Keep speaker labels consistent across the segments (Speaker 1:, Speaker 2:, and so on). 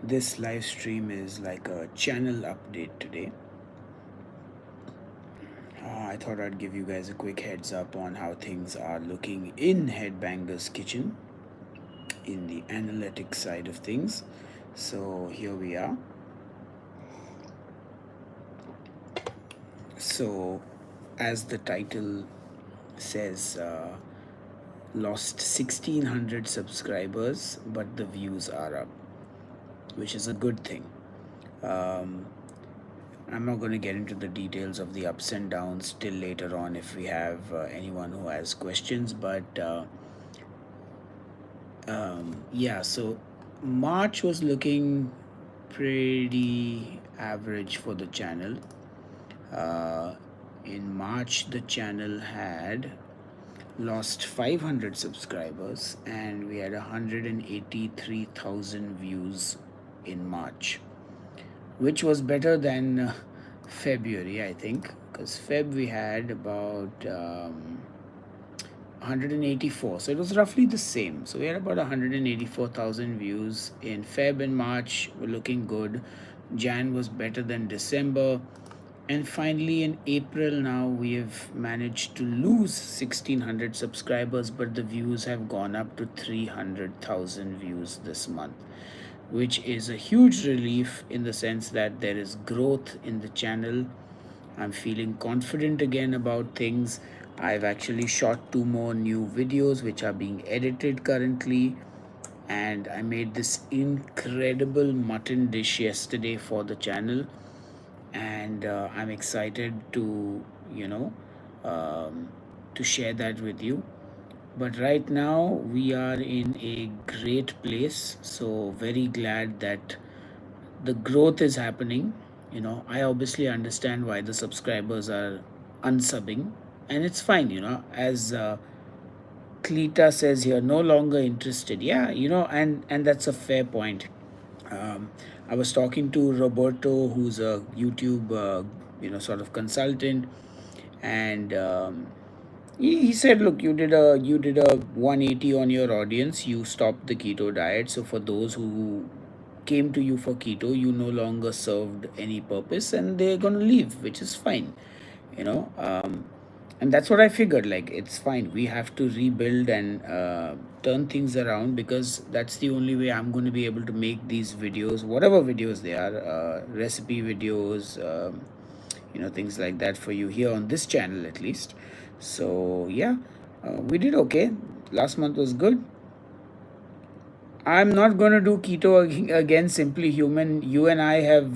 Speaker 1: This live stream is like a channel update today. I thought I'd give you guys a quick heads up on how things are looking in Headbangers Kitchen in the analytics side of things. So here we are. So, as the title says, lost 1600 subscribers, but the views are up, which is a good thing. Um, I'm not going to get into the details of the ups and downs till later on if we have anyone who has questions, but yeah, so March was looking pretty average for the channel. Uh, in March, the channel had lost 500 subscribers and we had 183,000 views in March, which was better than February, I think, because Feb we had about 184, so it was roughly the same. So we had about 184,000 views in Feb and March were looking good. Jan was better than December. And finally, in April, now we have managed to lose 1600 subscribers, but the views have gone up to 300,000 views this month, which is a huge relief in the sense that there is growth in the channel. I'm feeling confident again about things. I've actually shot 2 more new videos which are being edited currently. And I made this incredible mutton dish yesterday for the channel, and I'm excited to to share that with you. But right now we are in a great place, so very glad that the growth is happening. I obviously understand why the subscribers are unsubbing, and it's fine. As Cleta says here, no longer interested. Yeah, and that's a fair point. um, I was talking to Roberto, who's a YouTube, sort of consultant, and he said, "Look, you did a 180 on your audience. You stopped the keto diet. So for those who came to you for keto, you no longer served any purpose, and they're gonna leave, which is fine. You know." And that's what I figured. Like, it's fine. We have to rebuild and turn things around, because that's the only way I'm going to be able to make these videos, whatever videos they are, recipe videos, things like that for you here on this channel at least. So yeah, we did okay. Last month was good. I'm not going to do keto again, Simply Human. You and I have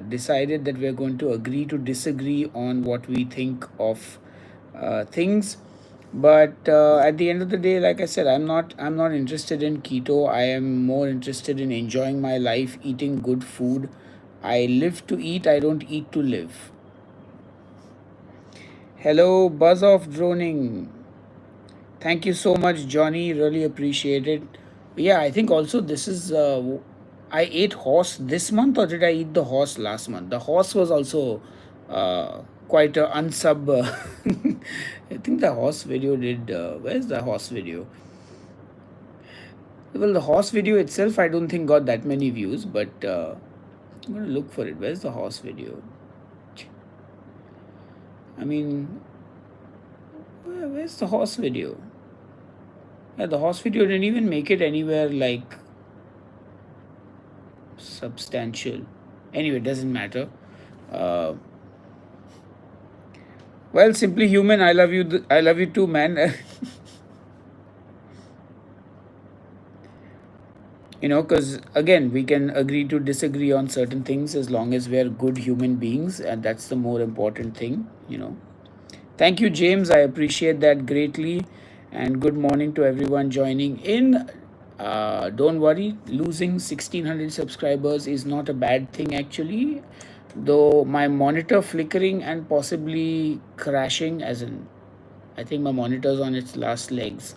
Speaker 1: decided that we're going to agree to disagree on what we think of things. But at the end of the day, like I said, I'm not interested in keto. I am more interested in enjoying my life, eating good food. I live to eat, I don't eat to live. Hello, buzz off droning. Thank you so much, Johnny. Really appreciate it. Yeah, I think also this is. I ate horse this month, or did I eat the horse last month? The horse was also quite a unsub. I think the horse video did. Where's the horse video? Well, the horse video itself, I don't think got that many views, but I'm gonna look for it. Where's the horse video? I mean, where's the horse video? Yeah, the horse video didn't even make it anywhere like substantial. Anyway, it doesn't matter. Uh, well, Simply Human, I love you. I love you too, man. Because again, we can agree to disagree on certain things as long as we are good human beings, and that's the more important thing. Thank you, James. I appreciate that greatly. And good morning to everyone joining in. Don't worry, losing 1600 subscribers is not a bad thing, actually. Though my monitor flickering and possibly crashing, as in, I think my monitor's on its last legs.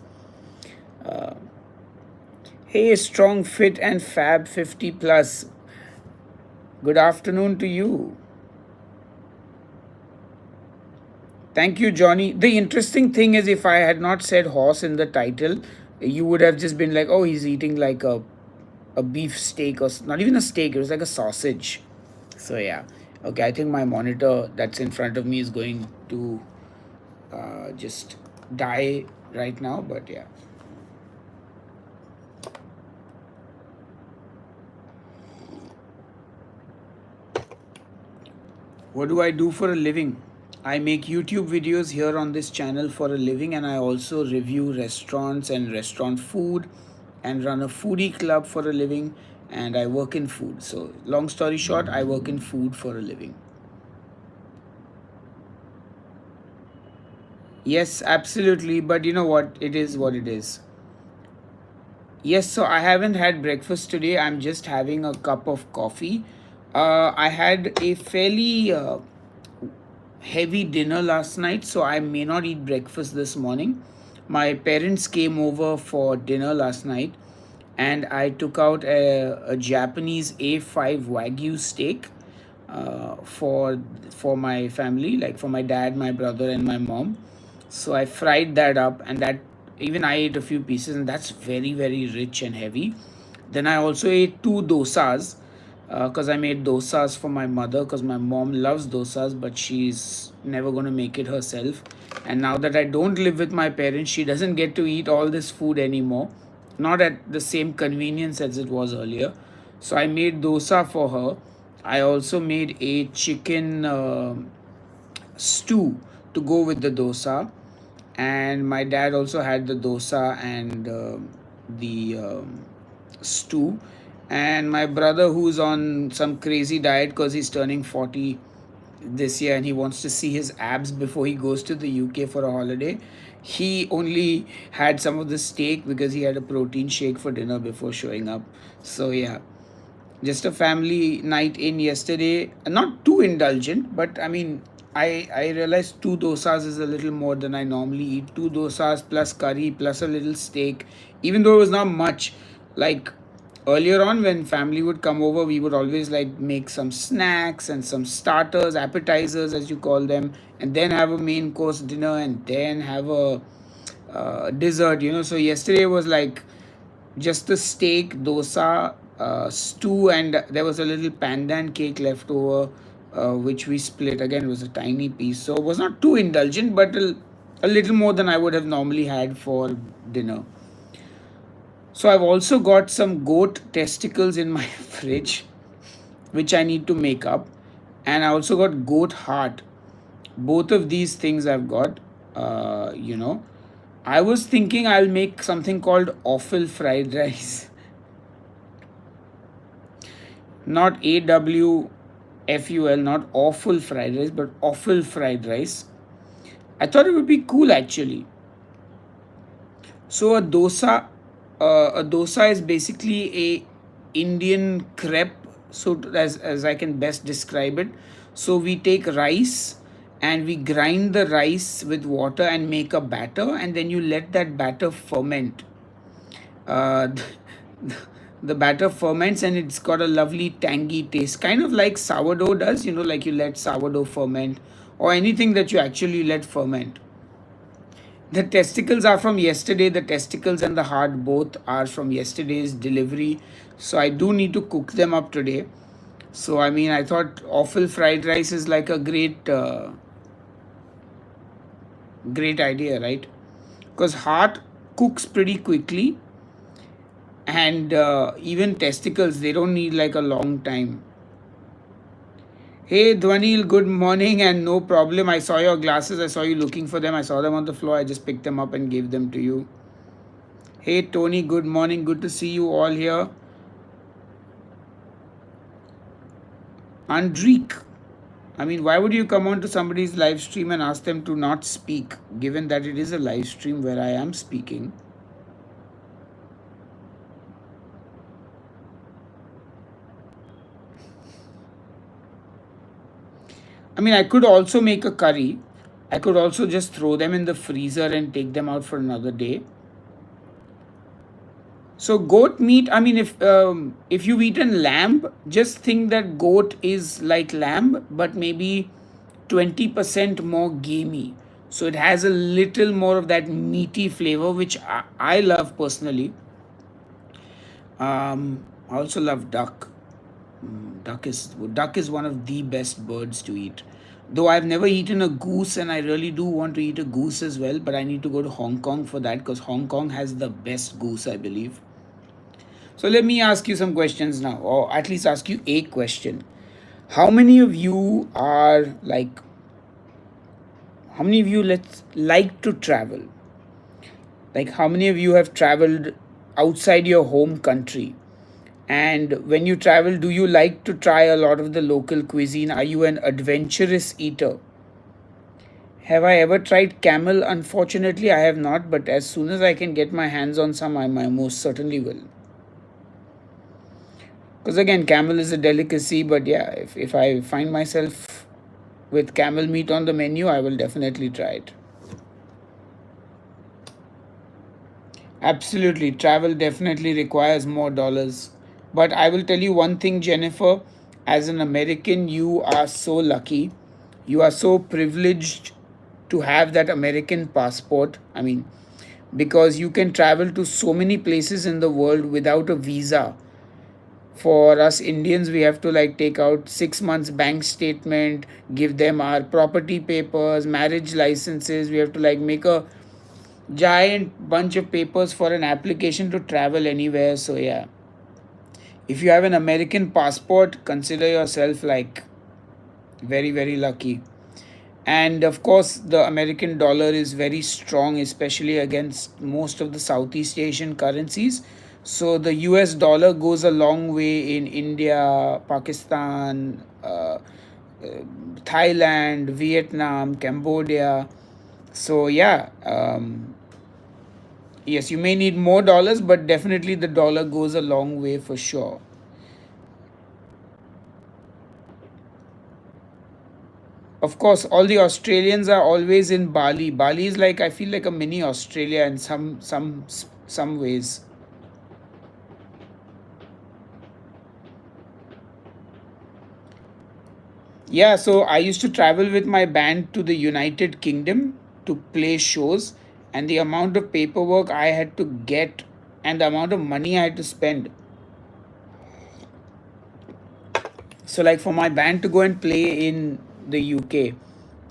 Speaker 1: Hey, strong, fit, and fab 50 plus. Good afternoon to you. Thank you, Johnny. The interesting thing is, if I had not said horse in the title, you would have just been like, oh, he's eating like a a beef steak, or not even a steak, it was like a sausage. So yeah, okay, I think my monitor that's in front of me is going to just die right now, but yeah. What do I do for a living? I make YouTube videos here on this channel for a living, and I also review restaurants and restaurant food and run a foodie club for a living, and I work in food. So, long story short, I work in food for a living. Yes, absolutely, but you know what? It is what it is. Yes, so I haven't had breakfast today. I'm just having a cup of coffee. I had a fairly heavy dinner last night, so I may not eat breakfast this morning. My parents came over for dinner last night, and I took out a Japanese A5 Wagyu steak for my family, like for my dad, my brother, and my mom. So I fried that up, and that even I ate a few pieces, and that's very, very rich and heavy. Then I also ate two dosas because I made dosas for my mother because my mom loves dosas, but she's never going to make it herself. And now that I don't live with my parents, she doesn't get to eat all this food anymore, not at the same convenience as it was earlier. So I made dosa for her. I also made a chicken stew to go with the dosa, and my dad also had the dosa and the stew. And my brother, who's on some crazy diet because he's turning 40 this year and he wants to see his abs before he goes to the UK for a holiday, he only had some of the steak because he had a protein shake for dinner before showing up. So yeah, just a family night in yesterday. Not too indulgent, but I mean, I realized two dosas is a little more than I normally eat. Two dosas plus curry plus a little steak, even though it was not much. Like earlier on, when family would come over, we would always like make some snacks and some starters, appetizers as you call them, and then have a main course dinner, and then have a dessert. So yesterday was like just the steak, dosa, stew, and there was a little pandan cake left over, which we split. Again, it was a tiny piece, so it was not too indulgent, but a little more than I would have normally had for dinner. So I've also got some goat testicles in my fridge, which I need to make up, and I also got goat heart. Both of these things I've got. I was thinking I'll make something called offal fried rice. Not AWFUL, not awful fried rice, but offal fried rice. I thought it would be cool actually. So a dosa is basically a Indian crepe. So as I can best describe it, so we take rice and we grind the rice with water and make a batter, and then you let that batter ferment. Uh, the batter ferments and it's got a lovely tangy taste, kind of like sourdough does. Like you let sourdough ferment, or anything that you actually let ferment. The testicles are from yesterday. The testicles and the heart both are from yesterday's delivery. So I do need to cook them up today. So I mean, I thought awful fried rice is like a great idea, right? Because heart cooks pretty quickly, and even testicles, they don't need like a long time. Hey Dhwanil, good morning, and no problem. I saw your glasses. I saw you looking for them. I saw them on the floor. I just picked them up and gave them to you. Hey Tony, good morning. Good to see you all here. Andreek, I mean, why would you come on to somebody's live stream and ask them to not speak, given that it is a live stream where I am speaking? I mean, I could also make a curry. I could also just throw them in the freezer and take them out for another day. So goat meat, I mean, if you've eaten lamb, just think that goat is like lamb, but maybe 20% more gamey. So it has a little more of that meaty flavor, which I love personally. I also love duck. Duck is one of the best birds to eat. Though I've never eaten a goose, and I really do want to eat a goose as well, but I need to go to Hong Kong for that because Hong Kong has the best goose, I believe. So let me ask you some questions now, or at least ask you a question. How many of you are like? How many of you let's like to travel? Like, how many of you have traveled outside your home country? And when you travel, do you like to try a lot of the local cuisine? Are you an adventurous eater? Have I ever tried camel? Unfortunately, I have not, but as soon as I can get my hands on some, I most certainly will. Because again, camel is a delicacy, but yeah, if I find myself with camel meat on the menu, I will definitely try it. Absolutely. Travel definitely requires more dollars. But I will tell you one thing, Jennifer. As an American, you are so lucky. You are so privileged to have that American passport. I mean, because you can travel to so many places in the world without a visa. For us Indians, we have to like take out 6 months bank statement, give them our property papers, marriage licenses. We have to like make a giant bunch of papers for an application to travel anywhere. So yeah, if you have an American passport, consider yourself like very very lucky. And of course the American dollar is very strong, especially against most of the Southeast Asian currencies. So the US dollar goes a long way in India, Pakistan, Thailand, Vietnam, Cambodia. So yeah, yes, you may need more dollars, but definitely the dollar goes a long way for sure. Of course, all the Australians are always in Bali. Bali is like, I feel like a mini Australia in some ways. Yeah, so I used to travel with my band to the United Kingdom to play shows, and the amount of paperwork I had to get and the amount of money I had to spend. So like for my band to go and play in the UK,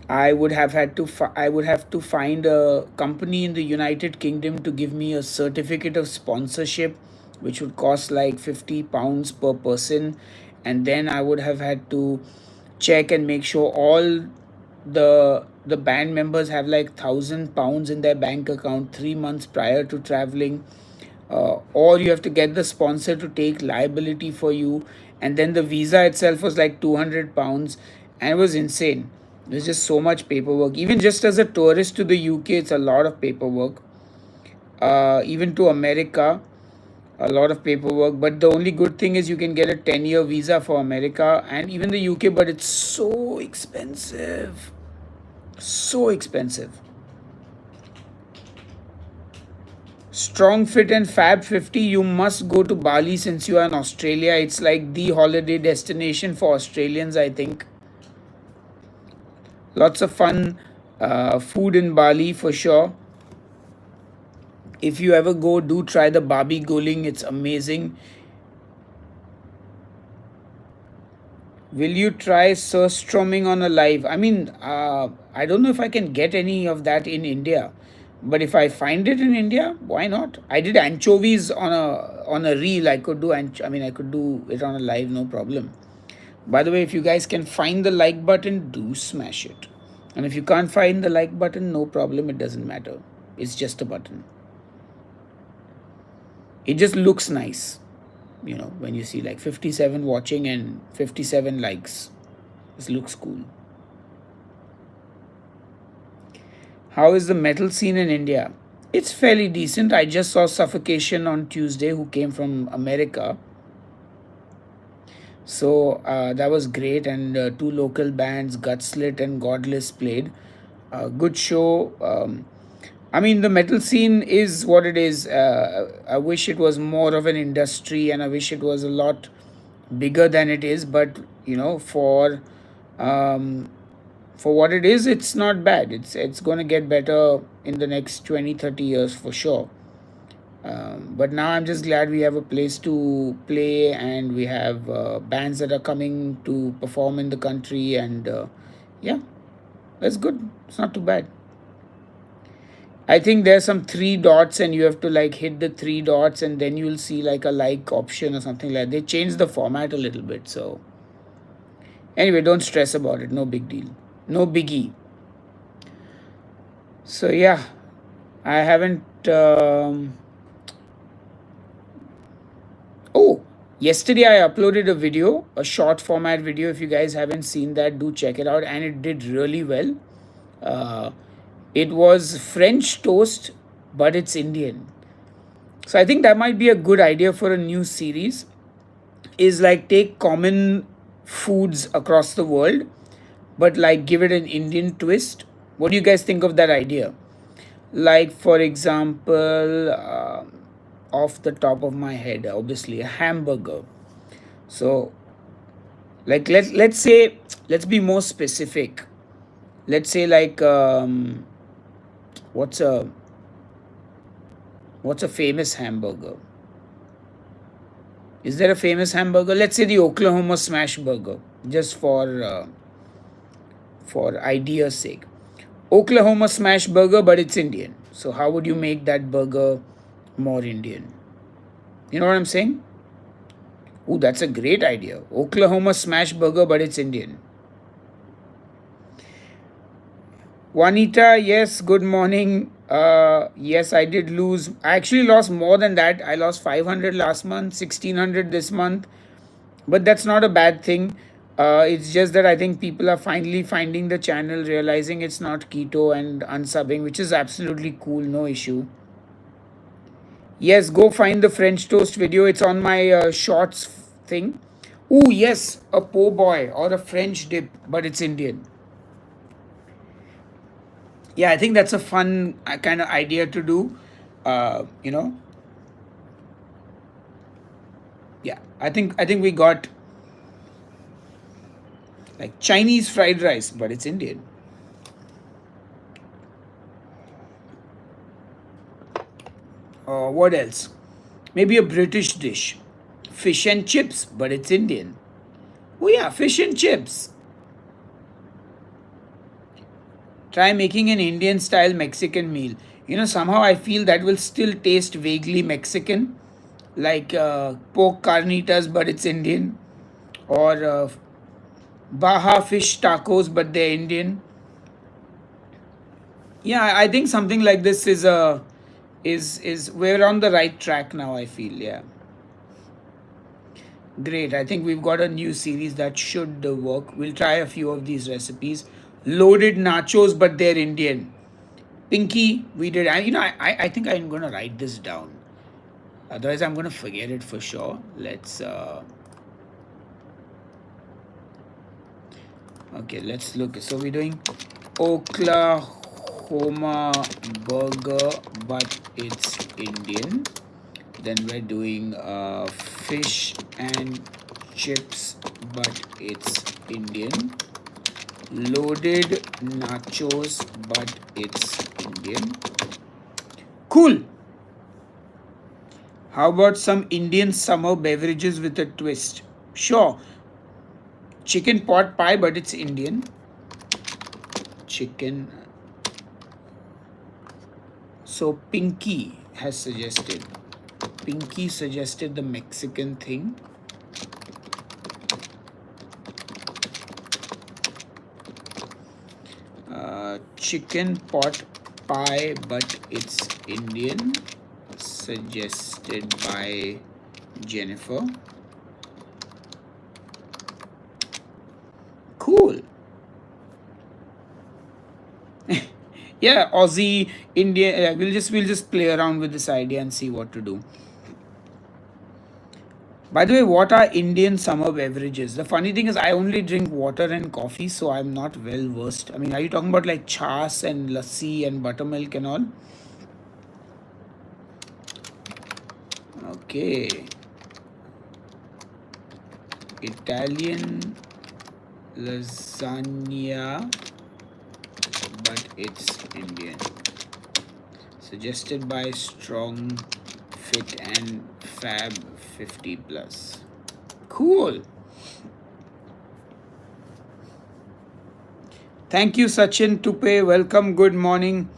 Speaker 1: I would have to find a company in the United Kingdom to give me a certificate of sponsorship, which would cost like £50 per person, and then I would have had to check and make sure all the band members have like £1,000 in their bank account 3 months prior to traveling, or you have to get the sponsor to take liability for you, and then the visa itself was like £200, and it was insane. There's just so much paperwork. Even just as a tourist to the UK, it's a lot of paperwork. Even to America, a lot of paperwork. But the only good thing is you can get a 10-year visa for America and even the UK, but it's so expensive. So expensive. Strong Fit and Fab 50, you must go to Bali since you are in Australia. It's like the holiday destination for Australians, I think. Lots of fun food in Bali for sure. If you ever go, do try the Babi Guling, it's amazing. Will you try surströmming on a live? I mean, I don't know if I can get any of that in India, but if I find it in India, why not? I did anchovies on a reel. I could do I mean, I could do it on a live, no problem. By the way, if you guys can find the like button, do smash it. And if you can't find the like button, no problem. It doesn't matter. It's just a button. It just looks nice, when you see like 57 watching and 57 likes. This looks cool. How is the metal scene in India? It's fairly decent. I just saw Suffocation on Tuesday, who came from America. So that was great, and two local bands, Gutslit and Godless, played. Good show. I mean, the metal scene is what it is. I wish it was more of an industry, and I wish it was a lot bigger than it is. But um, for what it is, it's not bad. It's going to get better in the next 20, 30 years for sure. But now I'm just glad we have a place to play, and we have bands that are coming to perform in the country, and yeah, that's good. It's not too bad. I think there's some three dots, and you have to like hit the three dots, and then you'll see like a like option or something like that. They changed the format a little bit. So anyway, don't stress about it. No big deal. No biggie. So yeah, I haven't. Oh, yesterday I uploaded a video, a short format video. If you guys haven't seen that, do check it out, and it did really well. Uh, it was French toast, but it's Indian. So I think that might be a good idea for a new series. Is like take common foods across the world, but like give it an Indian twist. What do you guys think of that idea? Like, for example, off the top of my head, obviously a hamburger. So like let's say, let's be more specific. Let's say like what's a famous hamburger? Is there a famous hamburger? Let's say the Oklahoma Smash Burger, just for idea's sake. Oklahoma Smash Burger, but it's Indian. So how would you make that burger more Indian? You know what I'm saying? Ooh, that's a great idea. Oklahoma Smash Burger, but it's Indian. Juanita, yes, good morning. Yes, I did lose. I actually lost more than that. I lost 500 last month, 1600 this month. But that's not a bad thing. It's just that I think people are finally finding the channel, realizing it's not keto and unsubbing, which is absolutely cool, no issue. Yes, go find the French toast video. It's on my shorts thing. Ooh, yes, a po' boy or a French dip, but it's Indian. Yeah, I think that's a fun kind of idea to do. You know, yeah, I think we got like Chinese fried rice, but it's Indian. What else? Maybe a British dish, fish and chips, but it's Indian. Oh yeah, fish and chips. Try making an Indian style Mexican meal. You know, somehow I feel that will still taste vaguely Mexican, like pork carnitas, but it's Indian, or Baja fish tacos, but they're Indian. Yeah, I think something like this is we're on the right track now. I feel, yeah. Great. I think we've got a new series that should work. We'll try a few of these recipes. Loaded nachos, but they're Indian. Pinky, we did. I think I'm going to write this down. Otherwise, I'm going to forget it for sure. Let's. Okay, let's look. So we're doing Oklahoma burger, but it's Indian. Then we're doing fish and chips, but it's Indian. Loaded nachos, but it's Indian. Cool. How about some Indian summer beverages with a twist? Sure. Chicken pot pie, but it's Indian. Chicken. So Pinky has suggested. Pinky suggested the Mexican thing. Chicken pot pie, but it's Indian. Suggested by Jennifer. Cool. Yeah, Aussie, Indian. We'll just play around with this idea and see what to do. By the way, what are Indian summer beverages? The funny thing is, I only drink water and coffee, so I'm not well versed. I mean, are you talking about like chas and lassi and buttermilk and all? Okay. Italian lasagna, but it's Indian. Suggested by Strong Fit and Fab 50 plus. Cool. Thank you, Sachin Tupe. Welcome. Good morning.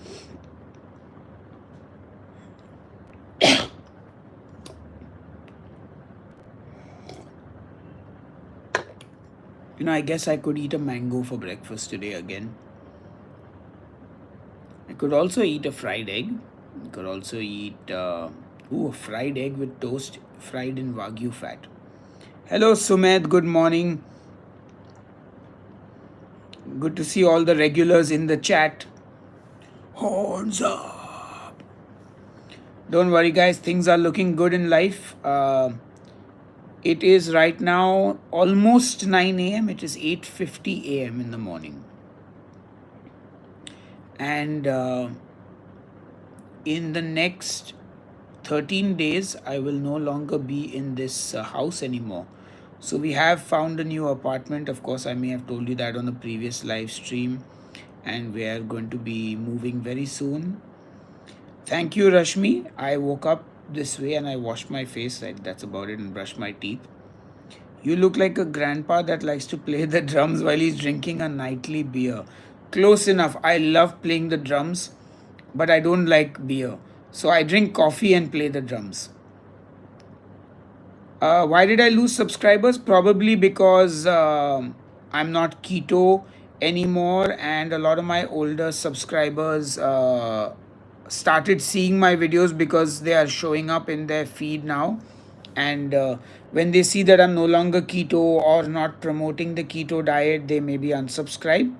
Speaker 1: I guess I could eat a mango for breakfast today again. I could also eat a fried egg. I could also eat a fried egg with toast fried in Wagyu fat. Hello, Sumed. Good morning. Good to see all the regulars in the chat. Horns up. Don't worry, guys. Things are looking good in life. It is right now almost 9 a.m. It is 8:50 a.m. in the morning. And in the next 13 days, I will no longer be in this house anymore. So we have found a new apartment. Of course, I may have told you that on the previous live stream. And we are going to be moving very soon. Thank you, Rashmi. I woke up this way and I washed my face. That's about it, and brushed my teeth. You look like a grandpa that likes to play the drums while he's drinking a nightly beer. Close enough. I love playing the drums, but I don't like beer. So I drink coffee and play the drums. Why did I lose subscribers? Probably because I'm not keto anymore, and a lot of my older subscribers started seeing my videos because they are showing up in their feed now. And when they see that I'm no longer keto or not promoting the keto diet, they maybe unsubscribe.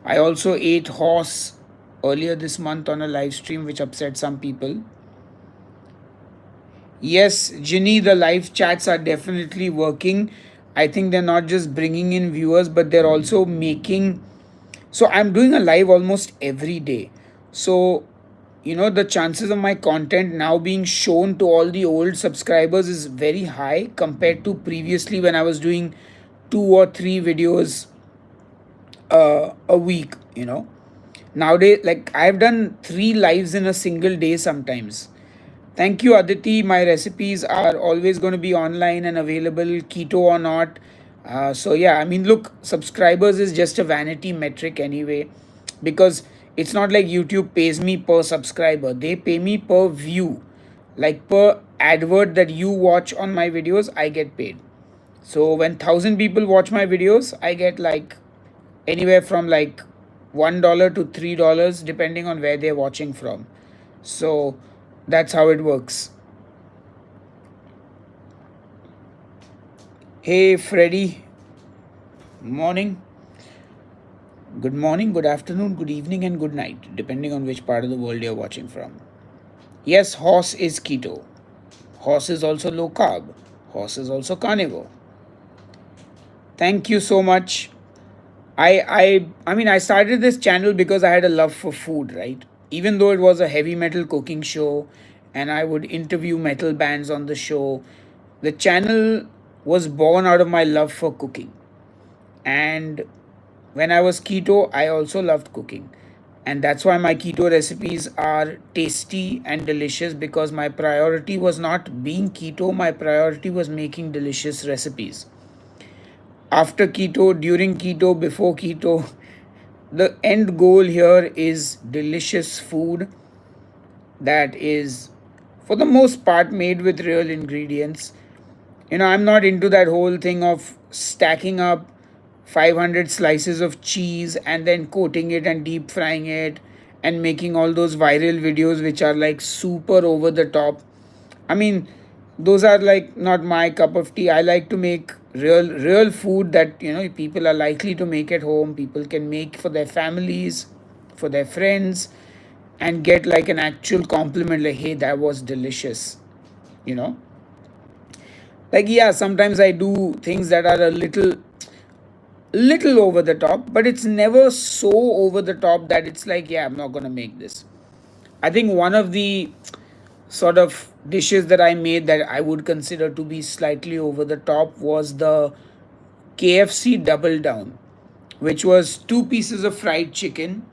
Speaker 1: I also ate horse earlier this month on a live stream, which upset some people. Yes, Ginny, the live chats are definitely working. I think they're not just bringing in viewers, but they're also making. So I'm doing a live almost every day. So, the chances of my content now being shown to all the old subscribers is very high compared to previously when I was doing 2 or 3 videos a week. Nowadays, like, I've done 3 lives in a single day sometimes. Thank you, Aditi. My recipes are always going to be online and available, keto or not. So, yeah, I mean, look, subscribers is just a vanity metric anyway, because it's not like YouTube pays me per subscriber, they pay me per view. Like per advert that you watch on my videos, I get paid. So, when 1,000 people watch my videos, I get like anywhere from like $1 to $3, depending on where they're watching from. So, that's how it works. Hey, Freddy. Morning. Good morning, good afternoon, good evening, and good night, depending on which part of the world you're watching from. Yes, horse is keto. Horse is also low carb. Horse is also carnivore. Thank you so much. I started this channel because I had a love for food, right? Even though it was a heavy metal cooking show and I would interview metal bands on the show, the channel was born out of my love for cooking. And when I was keto, I also loved cooking. And that's why my keto recipes are tasty and delicious, because my priority was not being keto, my priority was making delicious recipes. After keto, during keto, before keto, the end goal here is delicious food that is, for the most part, made with real ingredients. I'm not into that whole thing of stacking up 500 slices of cheese and then coating it and deep frying it and making all those viral videos which are like super over the top. I mean, those are like not my cup of tea. I like to make real food that people are likely to make at home, people can make for their families, for their friends, and get like an actual compliment, like, hey, that was delicious. Like, yeah, sometimes I do things that are a little over the top, but it's never so over the top that it's like, yeah, I'm not gonna make this. I think one of the sort of dishes that I made that I would consider to be slightly over the top was the KFC Double Down, which was 2 pieces of fried chicken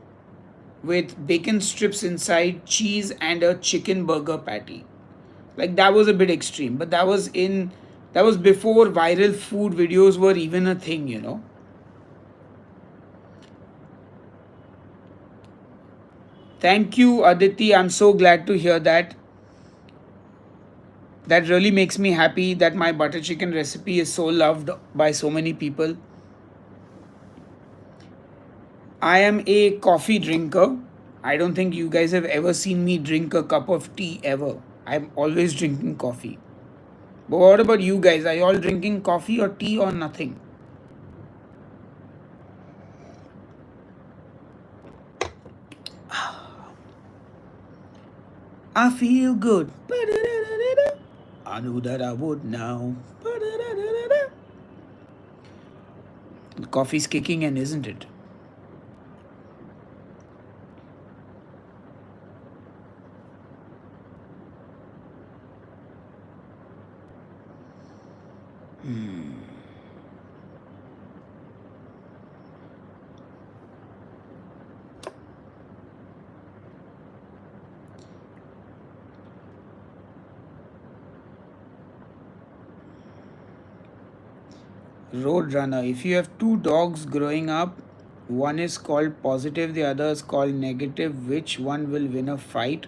Speaker 1: with bacon strips inside, cheese, and a chicken burger patty. Like that was a bit extreme, but that was before viral food videos were even a thing, you know. Thank you, Aditi. I'm so glad to hear that. That really makes me happy that my butter chicken recipe is so loved by so many people. I am a coffee drinker. I don't think you guys have ever seen me drink a cup of tea ever. I'm always drinking coffee. But what about you guys? Are you all drinking coffee or tea or nothing? I feel good. I knew that I would now. The coffee's kicking in, isn't it? Roadrunner. If you have two dogs growing up, one is called positive, the other is called negative, which one will win a fight?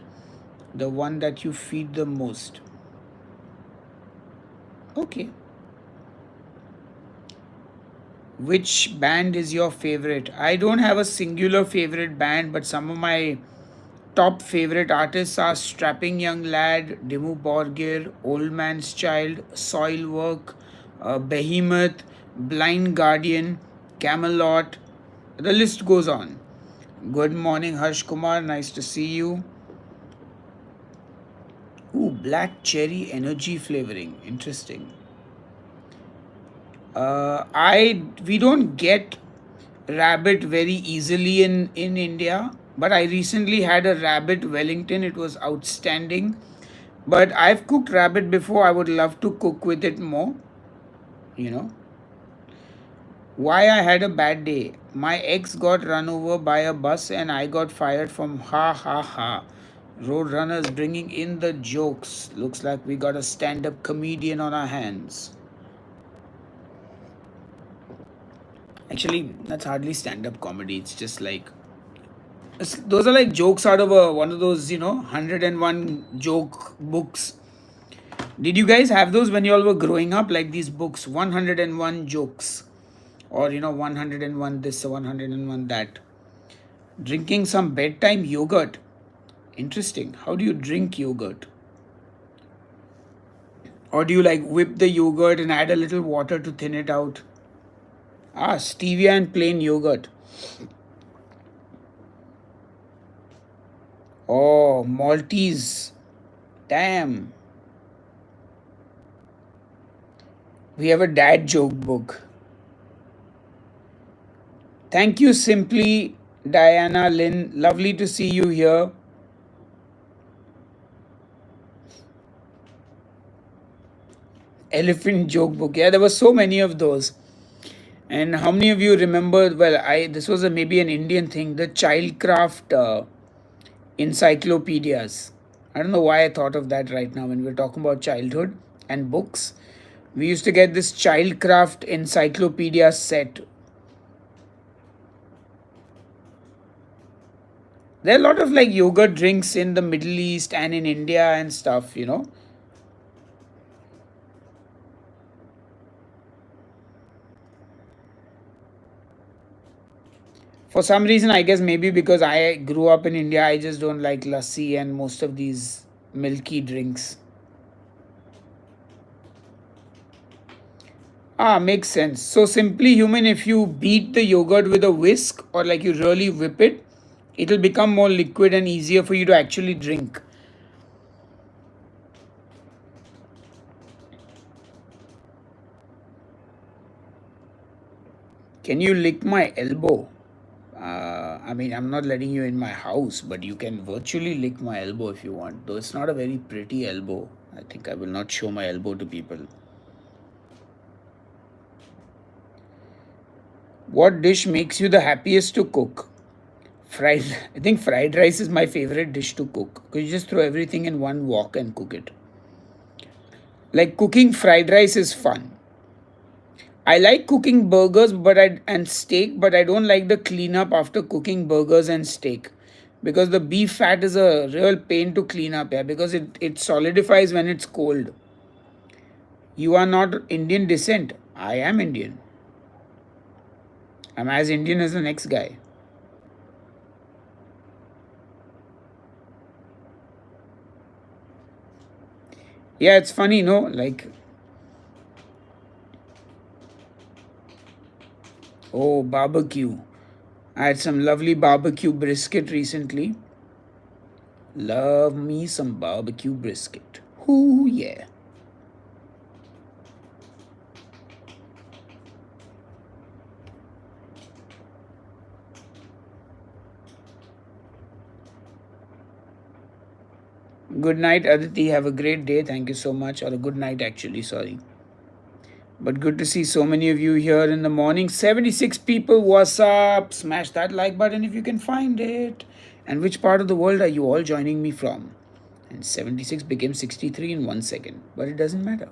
Speaker 1: The one that you feed the most. Okay. Which band is your favorite? I don't have a singular favorite band, but some of my top favorite artists are Strapping Young Lad, Dimmu Borgir, Old Man's Child, Soilwork, Behemoth, Blind Guardian, Camelot. The list goes on. Good morning, Harsh Kumar. Nice to see you. Ooh, black cherry energy flavoring. Interesting. We don't get rabbit very easily in India, but I recently had a rabbit Wellington. It was outstanding. But I've cooked rabbit before. I would love to cook with it more. You know. Why I had a bad day. My ex got run over by a bus and I got fired from ha ha ha. Roadrunners bringing in the jokes. Looks like we got a stand up comedian on our hands. Actually, that's hardly stand up comedy. It's just like. Those are like jokes out of one of those, 101 joke books. Did you guys have those when you all were growing up? Like these books, 101 jokes. Or, 101 this, 101 that. Drinking some bedtime yogurt. Interesting. How do you drink yogurt? Or do you like whip the yogurt and add a little water to thin it out? Stevia and plain yogurt. Oh, Maltese. Damn. We have a dad joke book. Thank you, Simply Diana Lynn. Lovely to see you here. Elephant joke book. Yeah, there were so many of those. And how many of you remember? Well, this was maybe an Indian thing. The Childcraft encyclopedias. I don't know why I thought of that right now when we're talking about childhood and books. We used to get this Childcraft encyclopedia set. There are a lot of like yogurt drinks in the Middle East and in India and stuff, For some reason, I guess maybe because I grew up in India, I just don't like lassi and most of these milky drinks. Makes sense. So Simply Human, if you beat the yogurt with a whisk or like you really whip it, it'll become more liquid and easier for you to actually drink. Can you lick my elbow? I mean, I'm not letting you in my house, but you can virtually lick my elbow if you want. Though it's not a very pretty elbow. I think I will not show my elbow to people. What dish makes you the happiest to cook? I think fried rice is my favorite dish to cook. Because you just throw everything in one wok and cook it. Like cooking fried rice is fun. I like cooking burgers and steak, but I don't like the cleanup after cooking burgers and steak. Because the beef fat is a real pain to clean up, yeah, because it solidifies when it's cold. You are not Indian descent. I am Indian. I'm as Indian as the next guy. Yeah, it's funny, no? Like, oh, barbecue. I had some lovely barbecue brisket recently. Love me some barbecue brisket. Ooh, yeah. Good night, Aditi. Have a great day. Thank you so much. Or a good night, actually. Sorry. But good to see so many of you here in the morning. 76 people. What's up? Smash that like button if you can find it. And which part of the world are you all joining me from? And 76 became 63 in 1 second. But it doesn't matter.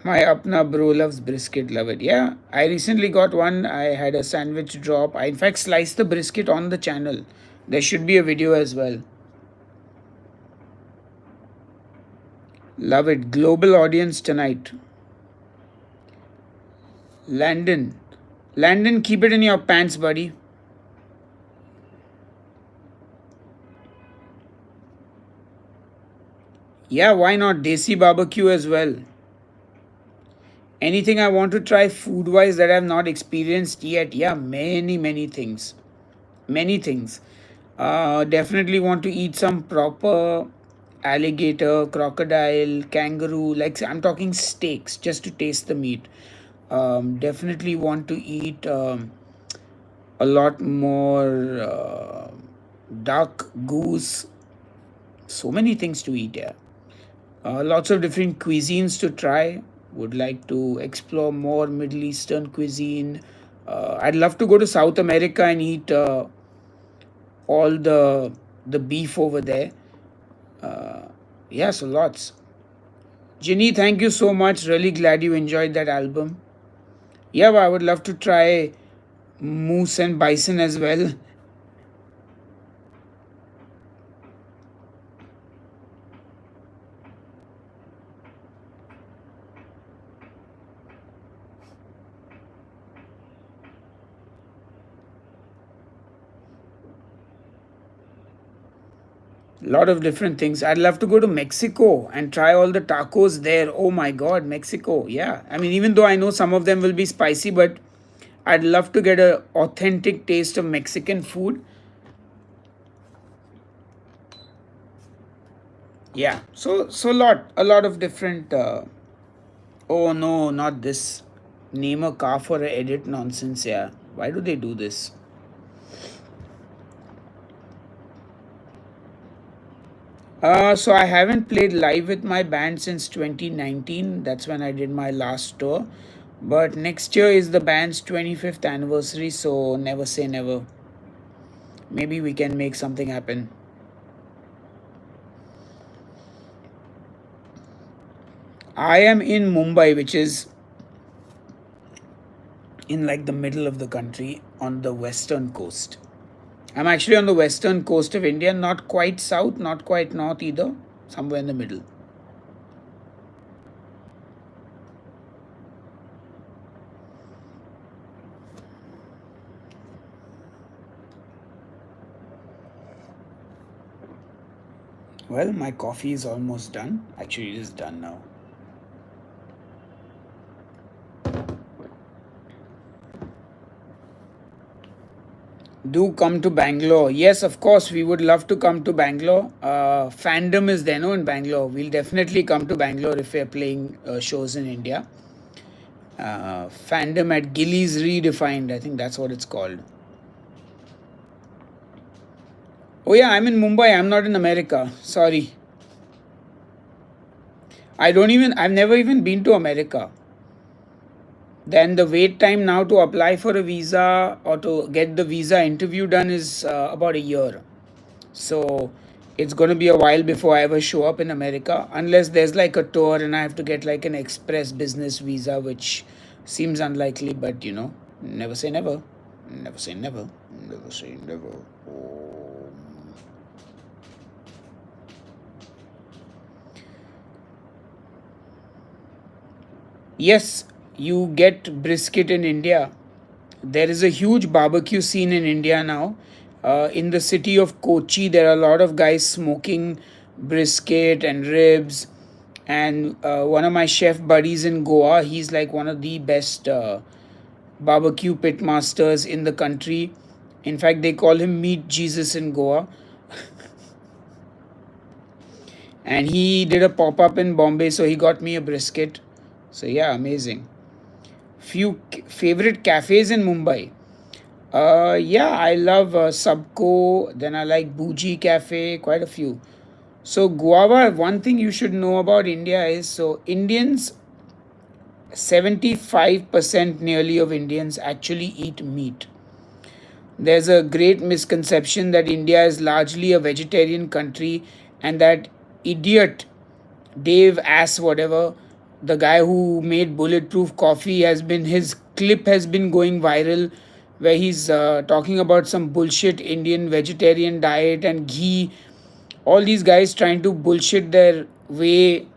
Speaker 1: My Apna bro loves brisket, love it. Yeah, I recently got one. I had a sandwich drop. I, in fact, sliced the brisket on the channel. There should be a video as well. Love it. Global audience tonight. Landon. Landon, keep it in your pants, buddy. Yeah, why not? Desi barbecue as well. Anything I want to try food wise that I've not experienced yet? Yeah, many things. Many things. Definitely want to eat some proper alligator, crocodile, kangaroo. Like I'm talking steaks just to taste the meat. Definitely want to eat a lot more duck, goose. So many things to eat here. Lots of different cuisines to try. Would like to explore more Middle Eastern cuisine. I'd love to go to South America and eat all the beef over there. Yeah, so lots. Ginny, thank you so much. Really glad you enjoyed that album. Yeah, I would love to try moose and bison as well. Lot of different things. I'd love to go to Mexico and try all the tacos there. Oh my god, Mexico. Yeah. I mean, even though I know some of them will be spicy, but I'd love to get a authentic taste of Mexican food. Yeah. So a lot of different oh no, not this. Name a car for a edit nonsense, yeah. Why do they do this? So I haven't played live with my band since 2019. That's when I did my last tour. But next year is the band's 25th anniversary, so never say never. Maybe we can make something happen. I am in Mumbai, which is in like the middle of the country on the western coast. I'm actually on the western coast of India, not quite south, not quite north either, somewhere in the middle. Well, my coffee is almost done. Actually, it is done now. Do come to Bangalore. Yes, of course, we would love to come to Bangalore. Fandom is there, no, in Bangalore. We'll definitely come to Bangalore if we're playing shows in India. Fandom at Gillies Redefined, I think that's what it's called. Oh, yeah, I'm in Mumbai. I'm not in America. Sorry. I've never even been to America. Then the wait time now to apply for a visa or to get the visa interview done is about a year. So it's going to be a while before I ever show up in America, unless there's like a tour and I have to get like an express business visa, which seems unlikely, but never say never. Never say never. Never say never. Oh. Yes, you get brisket in India. There is a huge barbecue scene in India now. In the city of Kochi, there are a lot of guys smoking brisket and ribs. And one of my chef buddies in Goa, he's like one of the best barbecue pit masters in the country. In fact, they call him Meat Jesus in Goa. And he did a pop up in Bombay, so he got me a brisket. So, yeah, amazing. Few favorite cafes in Mumbai. Yeah, I love Subco. Then I like Bougie Cafe. Quite a few. So guava. One thing you should know about India is Indians. 75% nearly of Indians actually eat meat. There's a great misconception that India is largely a vegetarian country, and that idiot Dave Ass whatever, the guy who made bulletproof coffee, has been his clip has been going viral, where he's talking about some bullshit Indian vegetarian diet and ghee. All these guys trying to bullshit their way,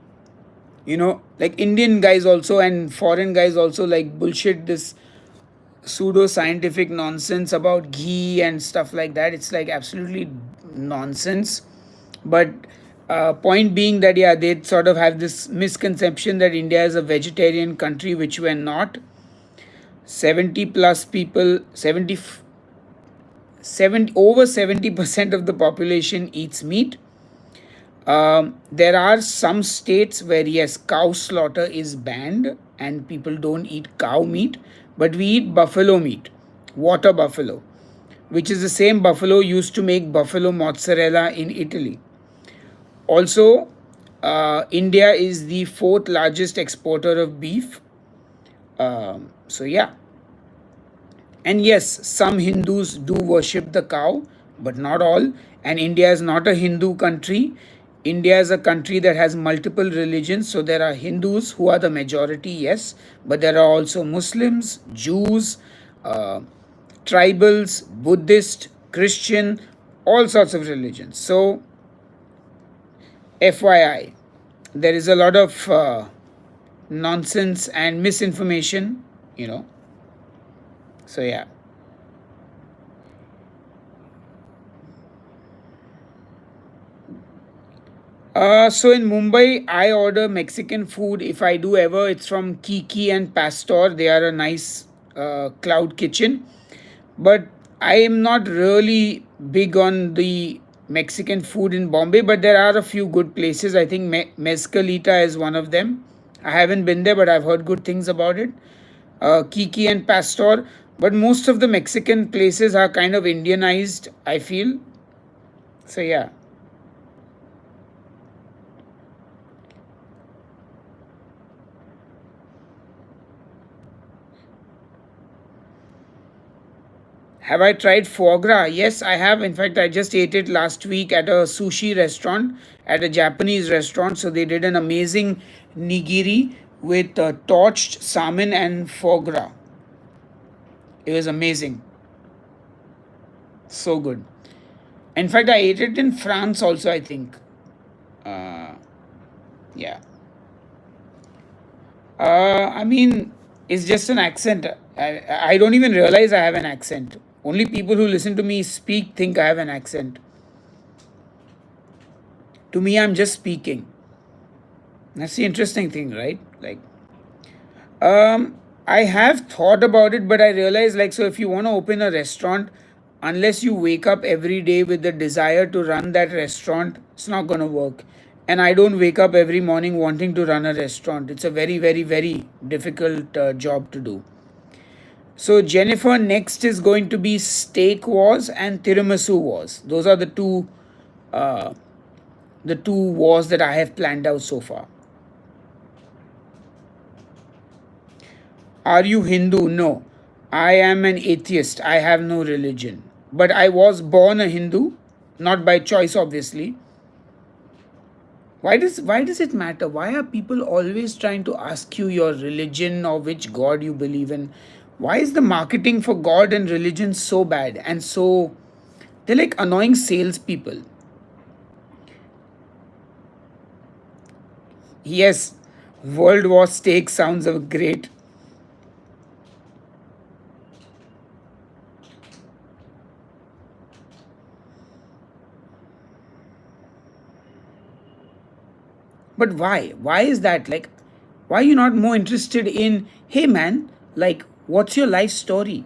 Speaker 1: like Indian guys also and foreign guys also like bullshit this pseudo scientific nonsense about ghee and stuff like that. It's like absolutely nonsense. But point being that, yeah, they sort of have this misconception that India is a vegetarian country, which we're not. 70 plus people, 70 over 70% of the population eats meat. There are some states where, yes, cow slaughter is banned and people don't eat cow meat, but we eat buffalo meat, water buffalo, which is the same buffalo used to make buffalo mozzarella in Italy. Also, India is the fourth largest exporter of beef. So, yeah. And yes, some Hindus do worship the cow, but not all. And India is not a Hindu country. India is a country that has multiple religions. So there are Hindus who are the majority, yes, but there are also Muslims, Jews, tribals, Buddhist, Christian, all sorts of religions. So, FYI, there is a lot of nonsense and misinformation. So, yeah. So in Mumbai, I order Mexican food. If I do ever, it's from Kiki and Pastor. They are a nice cloud kitchen. But I am not really big on the Mexican food in Bombay, but there are a few good places. I think Mezcalita is one of them. I haven't been there, but I've heard good things about it. Kiki and Pastor. But most of the Mexican places are kind of Indianized, I feel. So, yeah. Have I tried foie gras? Yes, I have. In fact, I just ate it last week at a sushi restaurant, at a Japanese restaurant. So they did an amazing nigiri with torched salmon and foie gras. It was amazing. So good. In fact, I ate it in France also, I think. Yeah. I mean, it's just an accent. I don't even realize I have an accent. Only people who listen to me speak think I have an accent. To me, I'm just speaking. That's the interesting thing, right? Like, I have thought about it, but I realized, like, so if you want to open a restaurant, unless you wake up every day with the desire to run that restaurant, it's not going to work. And I don't wake up every morning wanting to run a restaurant. It's a very, very, very difficult job to do. So, Jennifer, next is going to be Steak Wars and Tiramisu Wars. Those are the two wars that I have planned out so far. Are you Hindu? No. I am an atheist. I have no religion. But I was born a Hindu. not by choice, obviously. Why does it matter? Why are people always trying to ask you your religion or which god you believe in? Why is the marketing for god and religion so bad and so, they're like annoying salespeople? Yes, World War steak sounds great. But why? Why is that? Like, why are you not more interested in, hey man, like, what's your life story?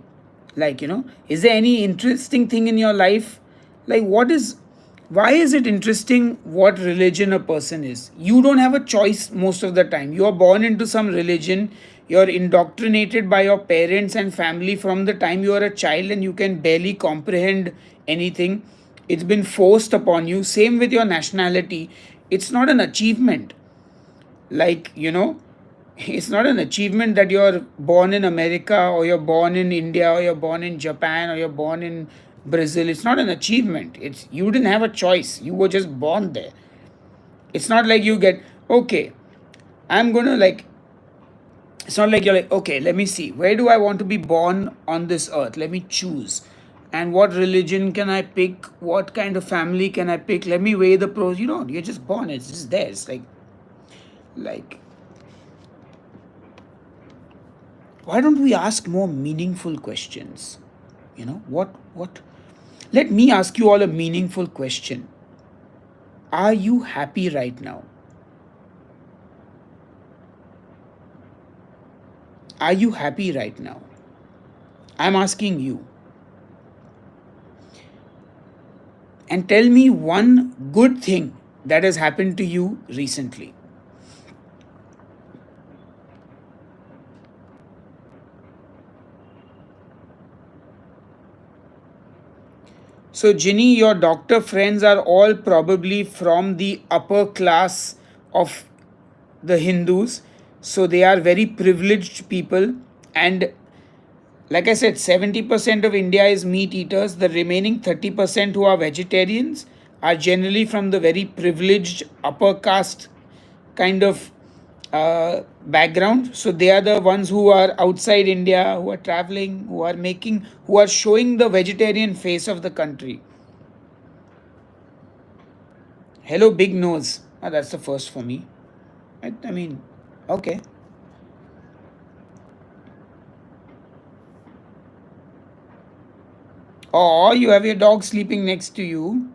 Speaker 1: Like, is there any interesting thing in your life? Like, why is it interesting what religion a person is? You don't have a choice most of the time. You are born into some religion. You're indoctrinated by your parents and family from the time you are a child and you can barely comprehend anything. It's been forced upon you. Same with your nationality. It's not an achievement. Like, it's not an achievement that you're born in America or you're born in India or you're born in Japan or you're born in Brazil. It's not an achievement. It's, you didn't have a choice. You were just born there. It's not like you get, okay, I'm gonna like, it's not like you're like, okay, let me see, where do I want to be born on this earth? Let me choose. And what religion can I pick? What kind of family can I pick? Let me weigh the pros. You don't. You're just born. It's just there. It's like, why don't we ask more meaningful questions? What? Let me ask you all a meaningful question. Are you happy right now? Are you happy right now? I'm asking you. And tell me one good thing that has happened to you recently. So, Ginny, your doctor friends are all probably from the upper class of the Hindus. So, they are very privileged people. And like I said, 70% of India is meat eaters. The remaining 30% who are vegetarians are generally from the very privileged upper caste kind of background. So they are the ones who are outside India, who are traveling, who are showing the vegetarian face of the country. Hello, big nose. Ah, that's the first for me. I mean, okay. Or you have your dog sleeping next to you.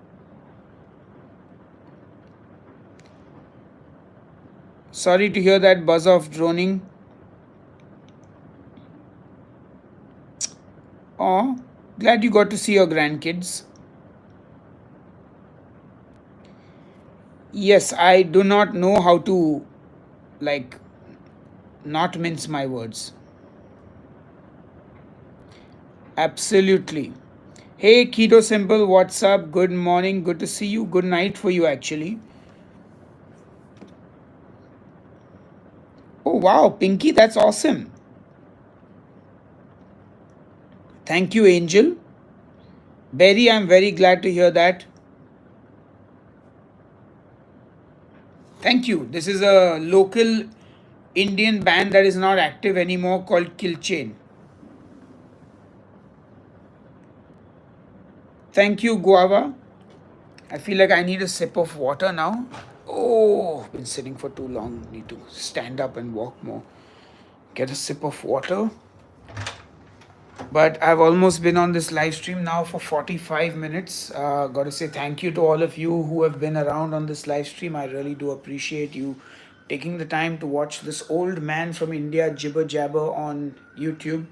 Speaker 1: Sorry to hear that buzz of droning. Oh, glad you got to see your grandkids. Yes, I do not know how to, like, not mince my words. Absolutely. Hey, Keto Simple, what's up? Good morning. Good to see you. Good night for you, actually. Oh, wow, Pinky, that's awesome. Thank you, Angel. Berry, I'm very glad to hear that. Thank you. This is a local Indian band that is not active anymore called Kilchain. Thank you, Guava. I feel like I need a sip of water now. Oh, been sitting for too long. Need to stand up and walk more. Get a sip of water. But I've almost been on this live stream now for 45 minutes. Got to say thank you to all of you who have been around on this live stream. I really do appreciate you taking the time to watch this old man from India jibber jabber on YouTube.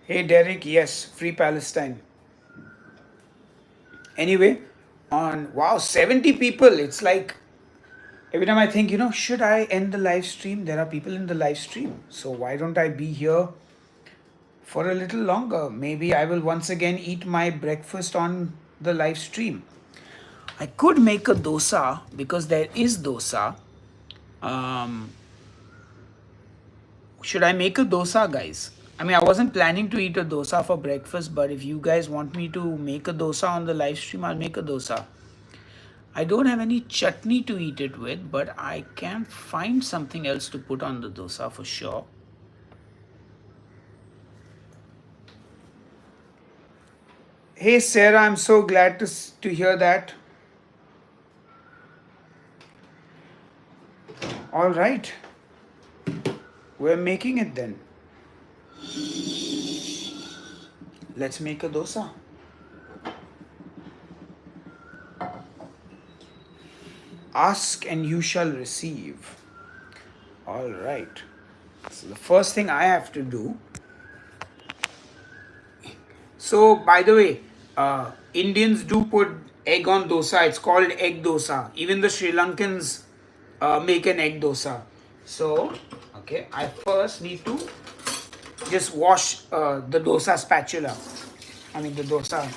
Speaker 1: Hey Derek, yes, free Palestine. Anyway, on wow, 70 people. It's like every time I think, should I end the live stream? There are people in the live stream. So why don't I be here for a little longer? Maybe I will once again eat my breakfast on the live stream. I could make a dosa because there is dosa. Um, should I make a dosa, guys? I mean, I wasn't planning to eat a dosa for breakfast, but if you guys want me to make a dosa on the live stream, I'll make a dosa. I don't have any chutney to eat it with, but I can find something else to put on the dosa for sure. Hey Sarah, I'm so glad to hear that. All right, we're making it then. Let's make a dosa. Ask and you shall receive. All right. So the first thing I have to do. So by the way, Indians do put egg on dosa. It's called egg dosa. Even the Sri Lankans make an egg dosa. So okay, I first need to just wash the dosa spatula. I mean the dosa.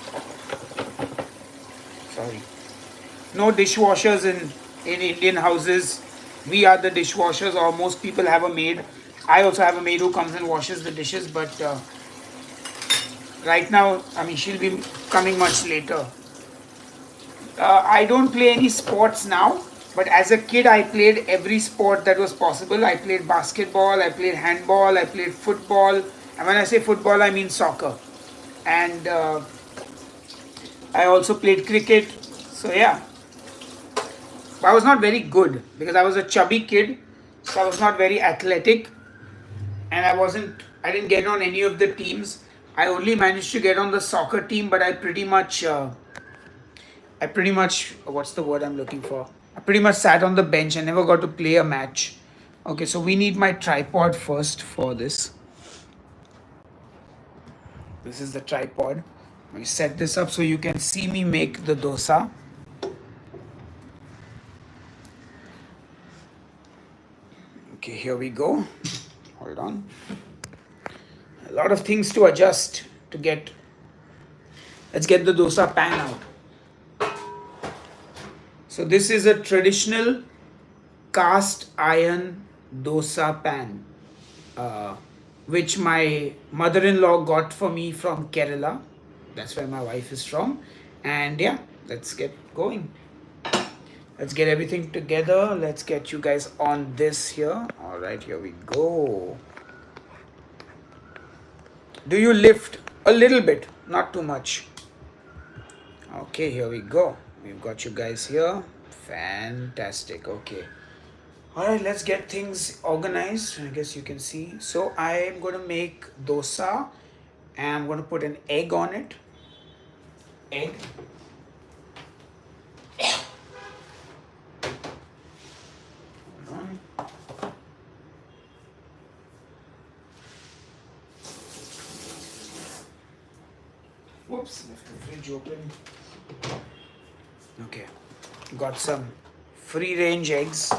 Speaker 1: Sorry. No dishwashers in Indian houses. We are the dishwashers, or most people have a maid. I also have a maid who comes and washes the dishes, but right now, I mean, she'll be coming much later. I don't play any sports now, but as a kid, I played every sport that was possible. I played basketball, I played handball, I played football. And when I say football, I mean soccer. And I also played cricket. So, yeah. I was not very good because I was a chubby kid, so I was not very athletic, and I didn't get on any of the teams. I only managed to get on the soccer team, but I pretty much, what's the word I'm looking for? I pretty much sat on the bench and never got to play a match. Okay, so we need my tripod first for this. This is the tripod. We set this up so you can see me make the dosa. Okay, here we go. Hold on. A lot of things to adjust to get. Let's get the dosa pan out. So this is a traditional cast iron dosa pan, which my mother-in-law got for me from Kerala. That's where my wife is from. And yeah, let's get going. Let's get everything together. Let's get you guys on this here. All right, here we go. Do you lift a little bit? Not too much. Okay, here we go. We've got you guys here. Fantastic. Okay. All right, let's get things organized. I guess you can see. So I'm going to make dosa and I'm going to put an egg on it. Egg. Whoops, left the fridge open. Okay, got some free range eggs.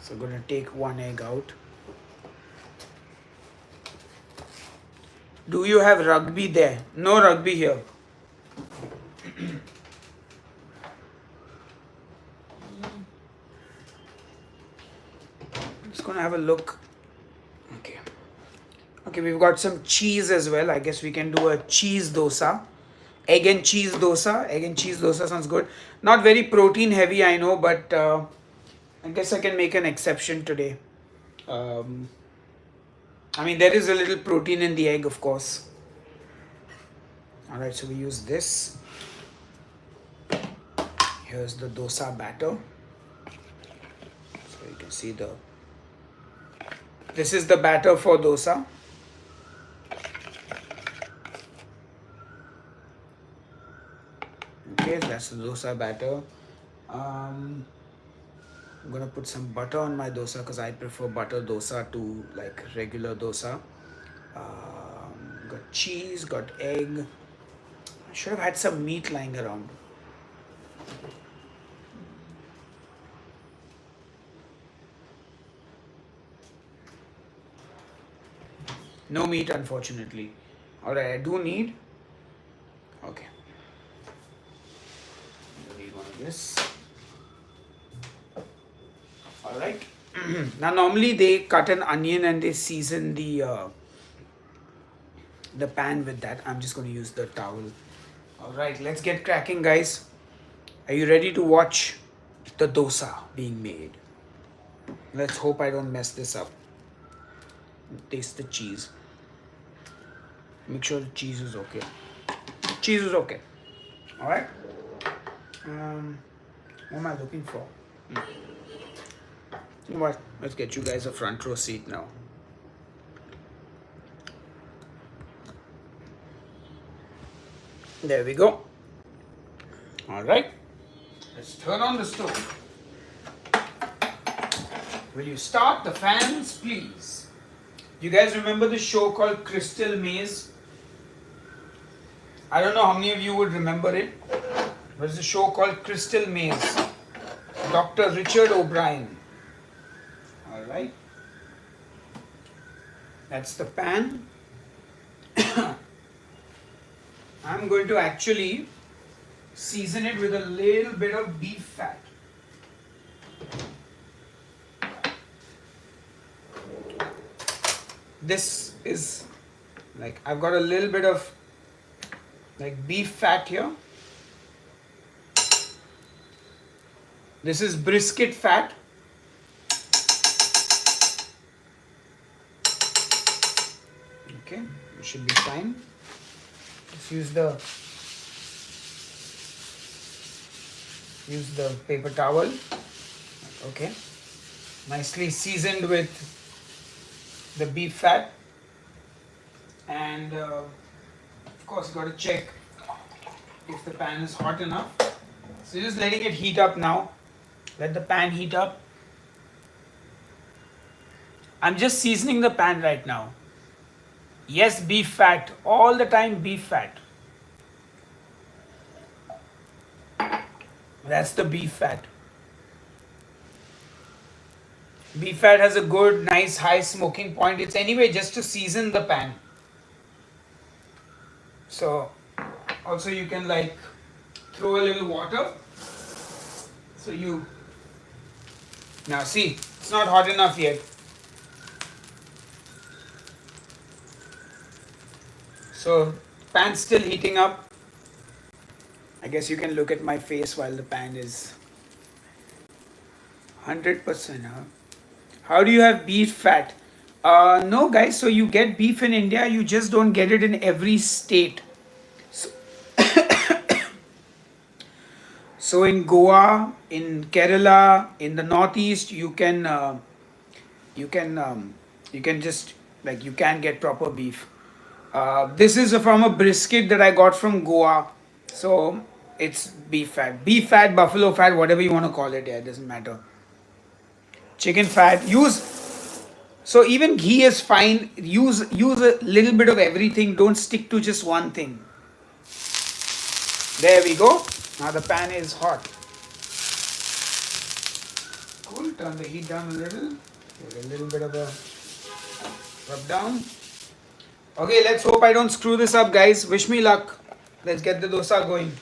Speaker 1: So I'm gonna take one egg out. Do you have rugby there? No rugby here. I'm just gonna have a look. Okay. Okay, we've got some cheese as well. I guess we can do a cheese dosa. Egg and cheese dosa. Egg and cheese dosa sounds good. Not very protein heavy, I know, but I guess I can make an exception today. I mean, there is a little protein in the egg, of course. All right, so we use this. Here's the dosa batter. So you can see this is the batter for dosa. Okay, that's the dosa batter. I'm gonna put some butter on my dosa because I prefer butter dosa to like regular dosa. Got cheese, got egg. I should have had some meat lying around. No meat, unfortunately. Alright, I do need. Okay. I need one of this. Alright. Now normally they cut an onion and they season the pan with that. I'm just going to use the towel. All right, let's get cracking, guys. Are you ready to watch the dosa being made? Let's hope I don't mess this up. Taste the cheese. Make sure the cheese is okay. Cheese is okay. All right. What am I looking for? You know what? Let's get you guys a front row seat now. There we go. All right. Let's turn on the stove. Will you start the fans, please? You guys remember the show called Crystal Maze? I don't know how many of you would remember it. But it's a show called Crystal Maze. Dr. Richard O'Brien. Alright. That's the pan. I'm going to actually season it with a little bit of beef fat. This is like, I've got a little bit of like beef fat here. This is brisket fat. Okay, it should be fine. Just use the paper towel. Okay, nicely seasoned with the beef fat, and of course got to check if the pan is hot enough. So just letting it heat up now. Let the pan heat up. I'm just seasoning the pan right now. Yes, beef fat, all the time beef fat. That's the beef fat. Beef fat has a good, nice, high smoking point. It's anyway just to season the pan. So, also you can like throw a little water. So now see, it's not hot enough yet. So, pan's still heating up. I guess you can look at my face while the pan is 100%. Huh? How do you have beef fat? No, guys. So you get beef in India. You just don't get it in every state. So in Goa, in Kerala, in the Northeast, you can just like you can get proper beef. This is from a brisket that I got from Goa. So it's beef fat, buffalo fat, whatever you want to call it. Yeah, it doesn't matter. Chicken fat. So even ghee is fine. Use a little bit of everything. Don't stick to just one thing. There we go. Now the pan is hot. Cool. Turn the heat down a little. Give it a little bit of a rub down. Okay, let's hope I don't screw this up, guys. Wish me luck. Let's get the dosa going.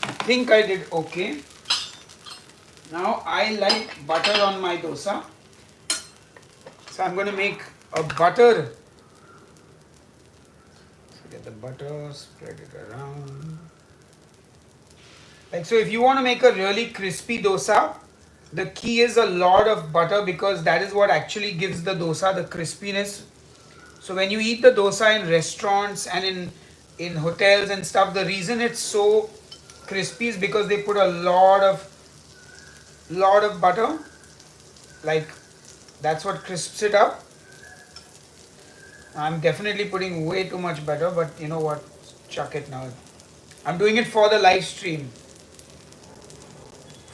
Speaker 1: I think I did okay. Now I like butter on my dosa. So I'm going to make a butter. So get the butter, spread it around. Like so, if you want to make a really crispy dosa, the key is a lot of butter because that is what actually gives the dosa the crispiness. So when you eat the dosa in restaurants and in hotels and stuff, the reason it's so crispy is because they put a lot of butter. Like that's what crisps it up. I'm definitely putting way too much butter, but you know what? Chuck it now. I'm doing it for the live stream.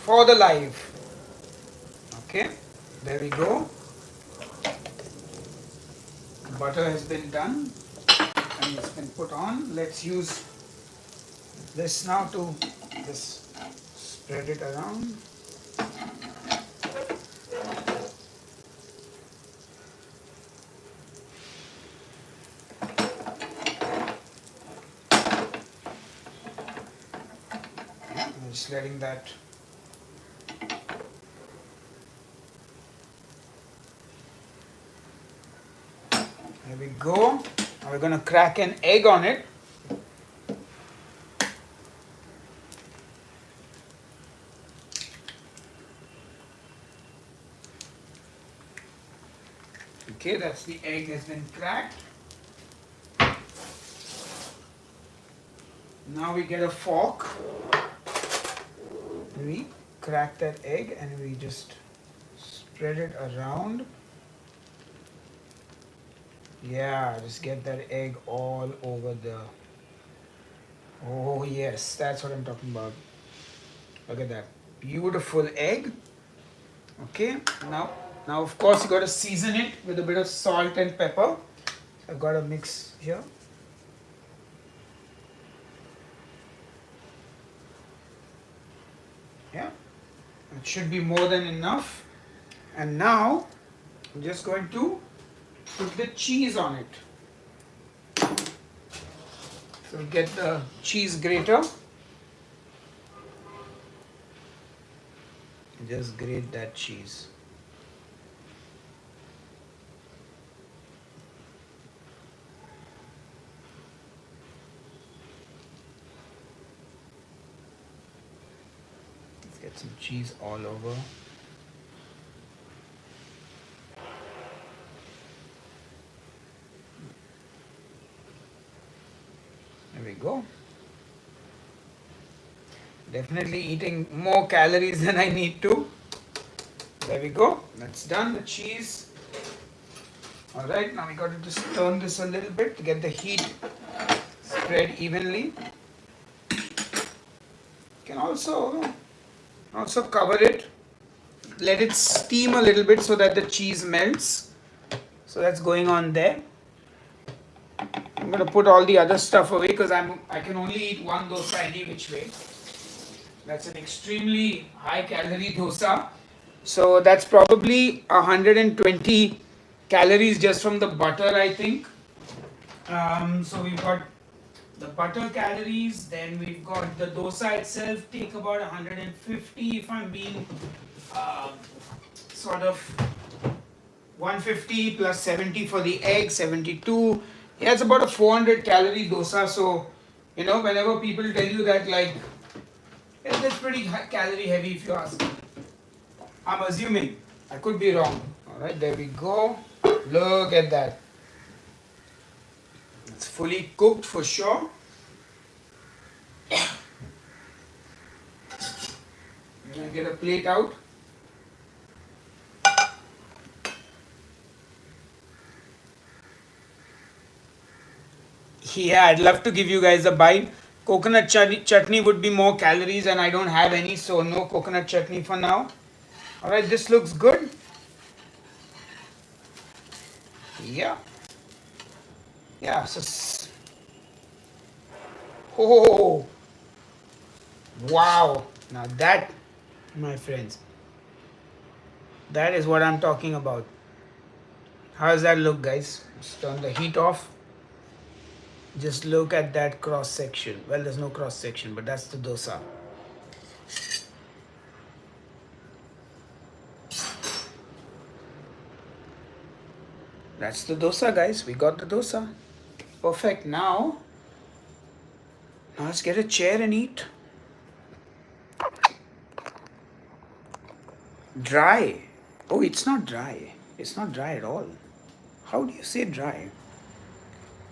Speaker 1: For the live. Okay, there we go. Butter has been done and it's been put on. Let's use this now to just spread it around. Just letting that. There we go. Now we're going to crack an egg on it. Okay, that's the egg has been cracked. Now we get a fork. We crack that egg and we just spread it around. Yeah, just get that egg all over the. Oh, yes, that's what I'm talking about. Look at that. Beautiful egg. Okay, now of course you got to season it with a bit of salt and pepper. I've got a mix here. Yeah, it should be more than enough. And now I'm just going to put the cheese on it. So get the cheese grater. Just grate that cheese. Let's get some cheese all over. There we go. Definitely eating more calories than I need to. There we go. That's done. The cheese. Alright, now we got to just turn this a little bit to get the heat spread evenly. Can also cover it. Let it steam a little bit so that the cheese melts. So that's going on there. I'm going to put all the other stuff away because I can only eat one dosa any which way. That's an extremely high calorie dosa. So that's probably 120 calories just from the butter, I think. So we've got the butter calories, then we've got the dosa itself, take about 150 if I'm being sort of 150 plus 70 for the egg, 72. Yeah, it's about a 400 calorie dosa. So, you know, whenever people tell you that, like, that's pretty calorie heavy if you ask. I'm assuming. I could be wrong. Alright, there we go. Look at that. It's fully cooked for sure. I'm going to get a plate out. Yeah, I'd love to give you guys a bite. Coconut chutney would be more calories and I don't have any, so no coconut chutney for now. Alright, this looks good. Yeah. Yeah, so. Oh. Wow. Now that, my friends, that is what I'm talking about. How does that look, guys? Just turn the heat off. Just look at that cross section. Well, there's no cross section, but that's the dosa. That's the dosa, guys. We got the dosa. Perfect. Now let's get a chair and eat. Dry. Oh, it's not dry. It's not dry at all. How do you say dry?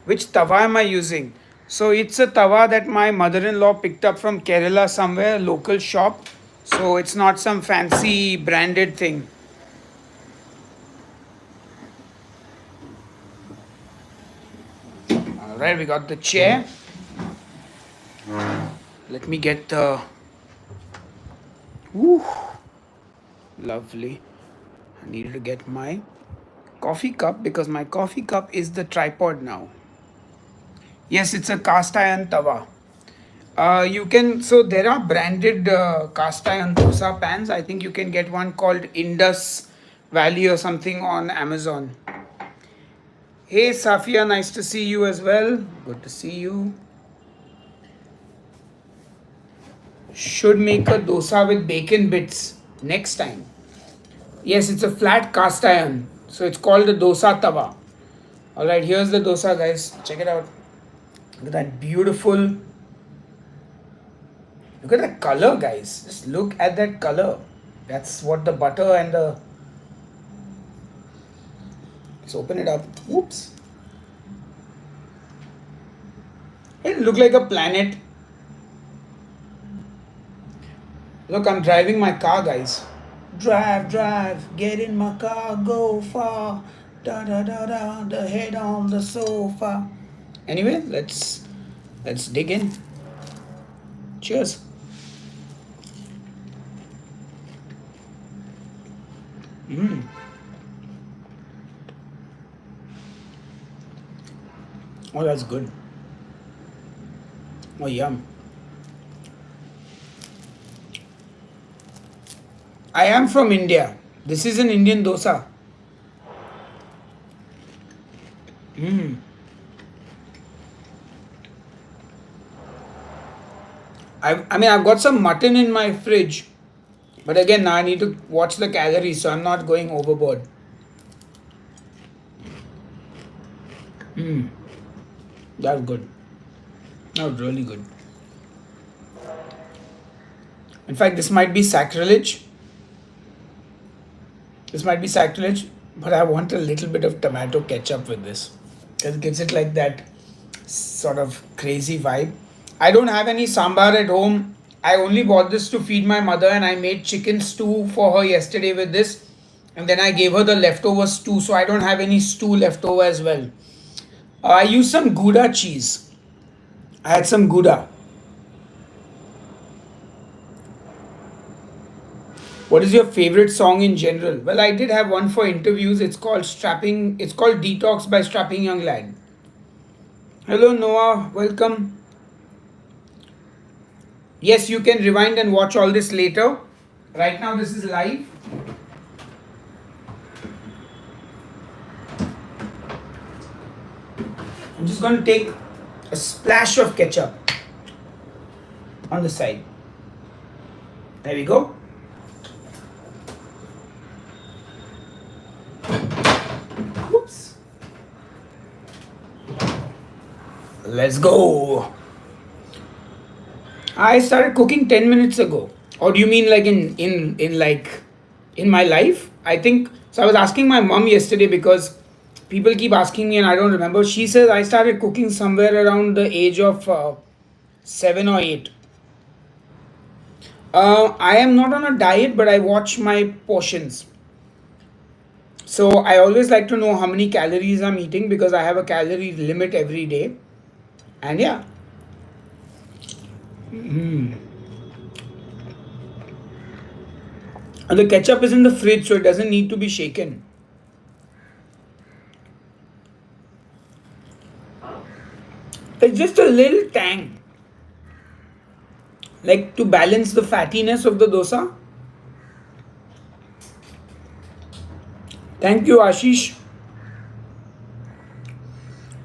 Speaker 1: Which tawa am I using? So it's a tawa that my mother-in-law picked up from Kerala somewhere, local shop. So it's not some fancy branded thing. Alright, we got the chair. Let me get the. Woo, lovely. I needed to get my coffee cup because my coffee cup is the tripod now. Yes, it's a cast iron tawa. You can, so there are branded cast iron dosa pans. I think you can get one called Indus Valley or something on Amazon. Hey Safia, nice to see you as well. Good to see you. should make a dosa with bacon bits next time. Yes, it's a flat cast iron. So it's called the dosa tawa. Alright, here's the dosa, guys. Check it out. Look at that beautiful. Look at that color, guys. Just look at that color. That's what the butter and the. Let's open it up. Whoops. It look like a planet. Look, I'm driving my car, guys. Drive, drive, get in my car, go far. Da da da da, the head on the sofa. Anyway, let's dig in. Cheers. Oh, that's good. Oh, yum. I am from India. This is an Indian dosa. I mean, I've got some mutton in my fridge. But again, now I need to watch the calories, so I'm not going overboard. That's good. That was really good. In fact, this might be sacrilege. This might be sacrilege, but I want a little bit of tomato ketchup with this. It gives it like that sort of crazy vibe. I don't have any sambar at home. I only bought this to feed my mother, and I made chicken stew for her yesterday with this. And then I gave her the leftover stew, so I don't have any stew left over as well. I used some Gouda cheese. I had some Gouda. What is your favorite song in general? Well, I did have one for interviews. It's called Strapping. It's called Detox by Strapping Young Lad. Hello Noah, welcome. Yes, you can rewind and watch all this later. Right now, this is live. I'm just going to take a splash of ketchup on the side. There we go. Whoops. Let's go. I started cooking 10 minutes ago. Or do you mean like in my life? I think so. I was asking my mom yesterday because people keep asking me and I don't remember. She says I started cooking somewhere around the age of 7 or 8. I am not on a diet, but I watch my portions. So I always like to know how many calories I'm eating because I have a calorie limit every day. And yeah. And the ketchup is in the fridge, so it doesn't need to be shaken. It's just a little tang. Like to balance the fattiness of the dosa. Thank you, Ashish.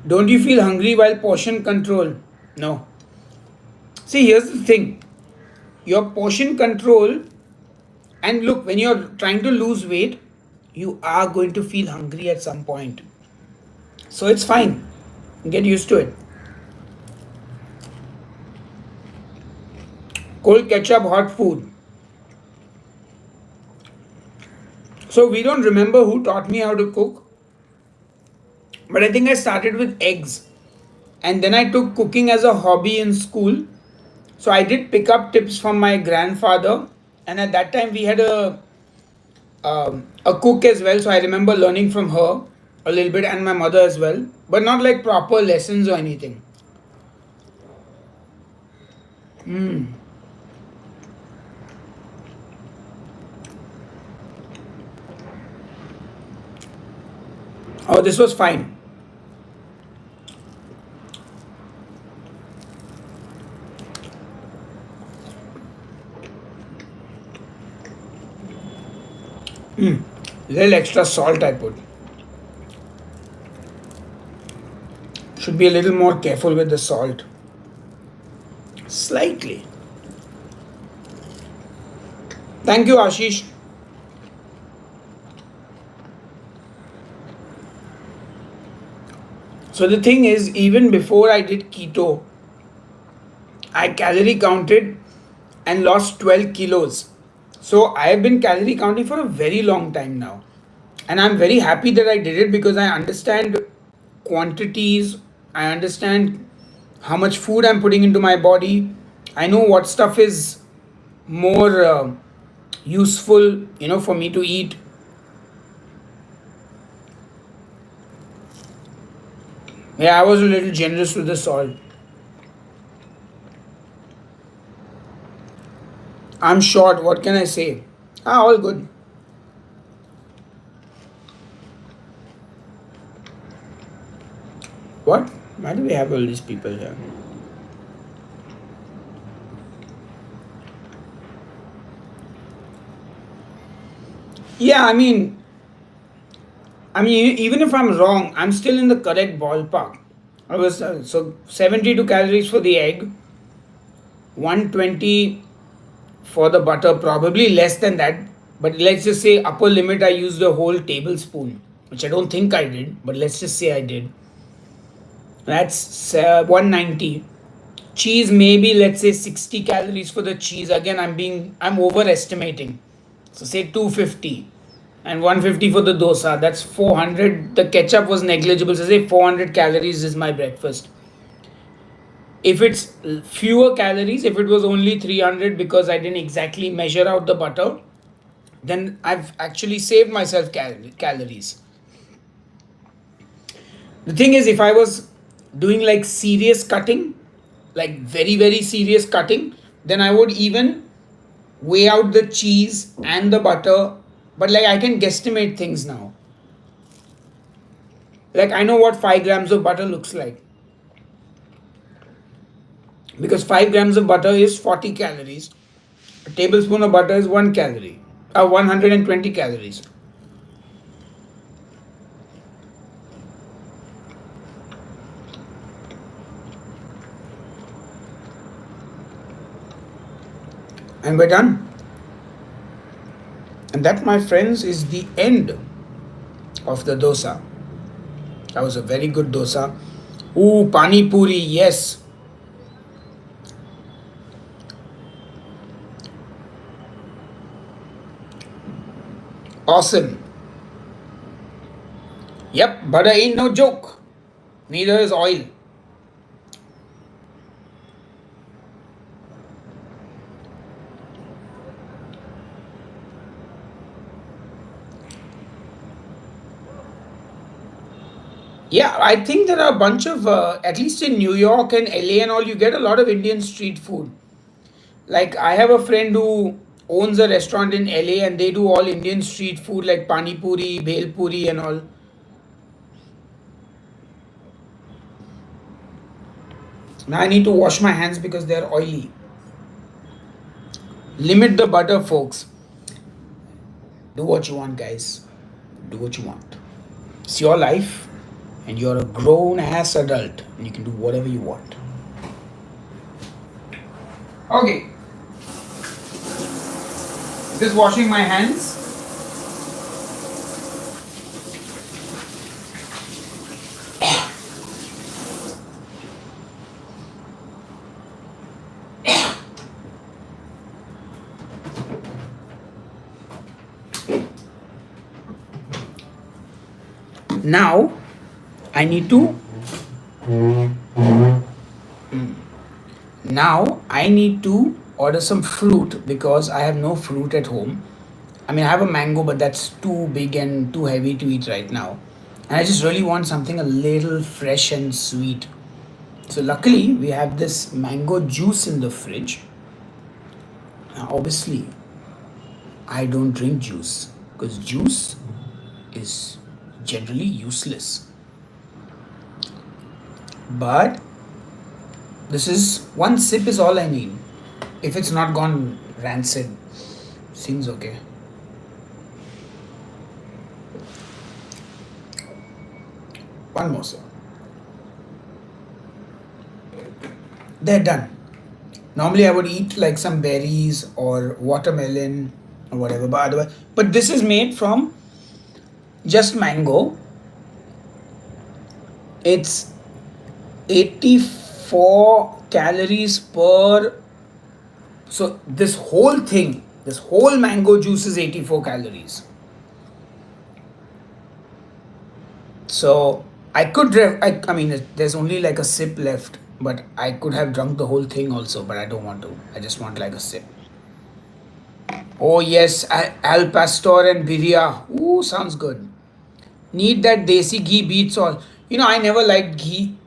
Speaker 1: Don't you feel hungry while portion control? No. See, here's the thing. Your portion control, and look, when you're trying to lose weight, you are going to feel hungry at some point. So it's fine. Get used to it. Cold ketchup, hot food. So we don't remember who taught me how to cook. But I think I started with eggs. And then I took cooking as a hobby in school. So I did pick up tips from my grandfather. And at that time we had a cook as well. So I remember learning from her a little bit and my mother as well. But not like proper lessons or anything. Oh, this was fine. Little extra salt I put. Should be a little more careful with the salt. Slightly. Thank you, Ashish. So the thing is, even before I did keto, I calorie counted and lost 12 kilos. So I have been calorie counting for a very long time now. And I'm very happy that I did it because I understand quantities, I understand how much food I'm putting into my body. I know what stuff is more useful, for me to eat. Yeah, I was a little generous with the salt. I'm short, what can I say? All good. What? Why do we have all these people here? Yeah, even if I'm wrong, I'm still in the correct ballpark. I was so 72 calories for the egg, 120 for the butter, probably less than that. But let's just say upper limit, I used a whole tablespoon, which I don't think I did, but let's just say I did. That's 190. Cheese, maybe let's say 60 calories for the cheese. Again, I'm overestimating. So say 250 and 150 for the dosa. That's 400. The ketchup was negligible. So say 400 calories is my breakfast. If it's fewer calories, if it was only 300 because I didn't exactly measure out the butter, then I've actually saved myself calories. The thing is, if I was doing like serious cutting, like very, very serious cutting, then I would even weigh out the cheese and the butter. But like I can guesstimate things now. Like I know what 5 grams of butter looks like. Because 5 grams of butter is 40 calories. A tablespoon of butter is 1 calorie. 120 calories. And we're done. And that, my friends, is the end of the dosa. That was a very good dosa. Ooh, pani puri, yes. Awesome. Yep, butter ain't no joke. Neither is oil. Yeah, I think there are a bunch of, at least in New York and LA and all, you get a lot of Indian street food. Like, I have a friend who owns a restaurant in LA and they do all Indian street food like pani puri, bhel puri, and all. Now I need to wash my hands because they're oily. Limit the butter, folks. Do what you want, guys. Do what you want. It's your life, and you're a grown ass adult, and you can do whatever you want. Okay, just washing my hands. Now, I need to. Now, I need to order some fruit because I have no fruit at home. I have a mango, but that's too big and too heavy to eat right now. And I just really want something a little fresh and sweet. So, luckily, we have this mango juice in the fridge. Now, obviously, I don't drink juice because juice is generally useless. But this is one sip is all I need. If it's not gone rancid, seems okay. One more sip. They're done. Normally, I would eat like some berries or watermelon or whatever. But otherwise, but this is made from just mango. It's 84 calories per. So this whole thing, this whole mango juice is 84 calories. So I could, I mean, there's only like a sip left, but I could have drunk the whole thing also, but I don't want to. I just want like a sip. Oh yes, al pastor and birria. Ooh, sounds good. Need that desi ghee beats all. I never liked ghee.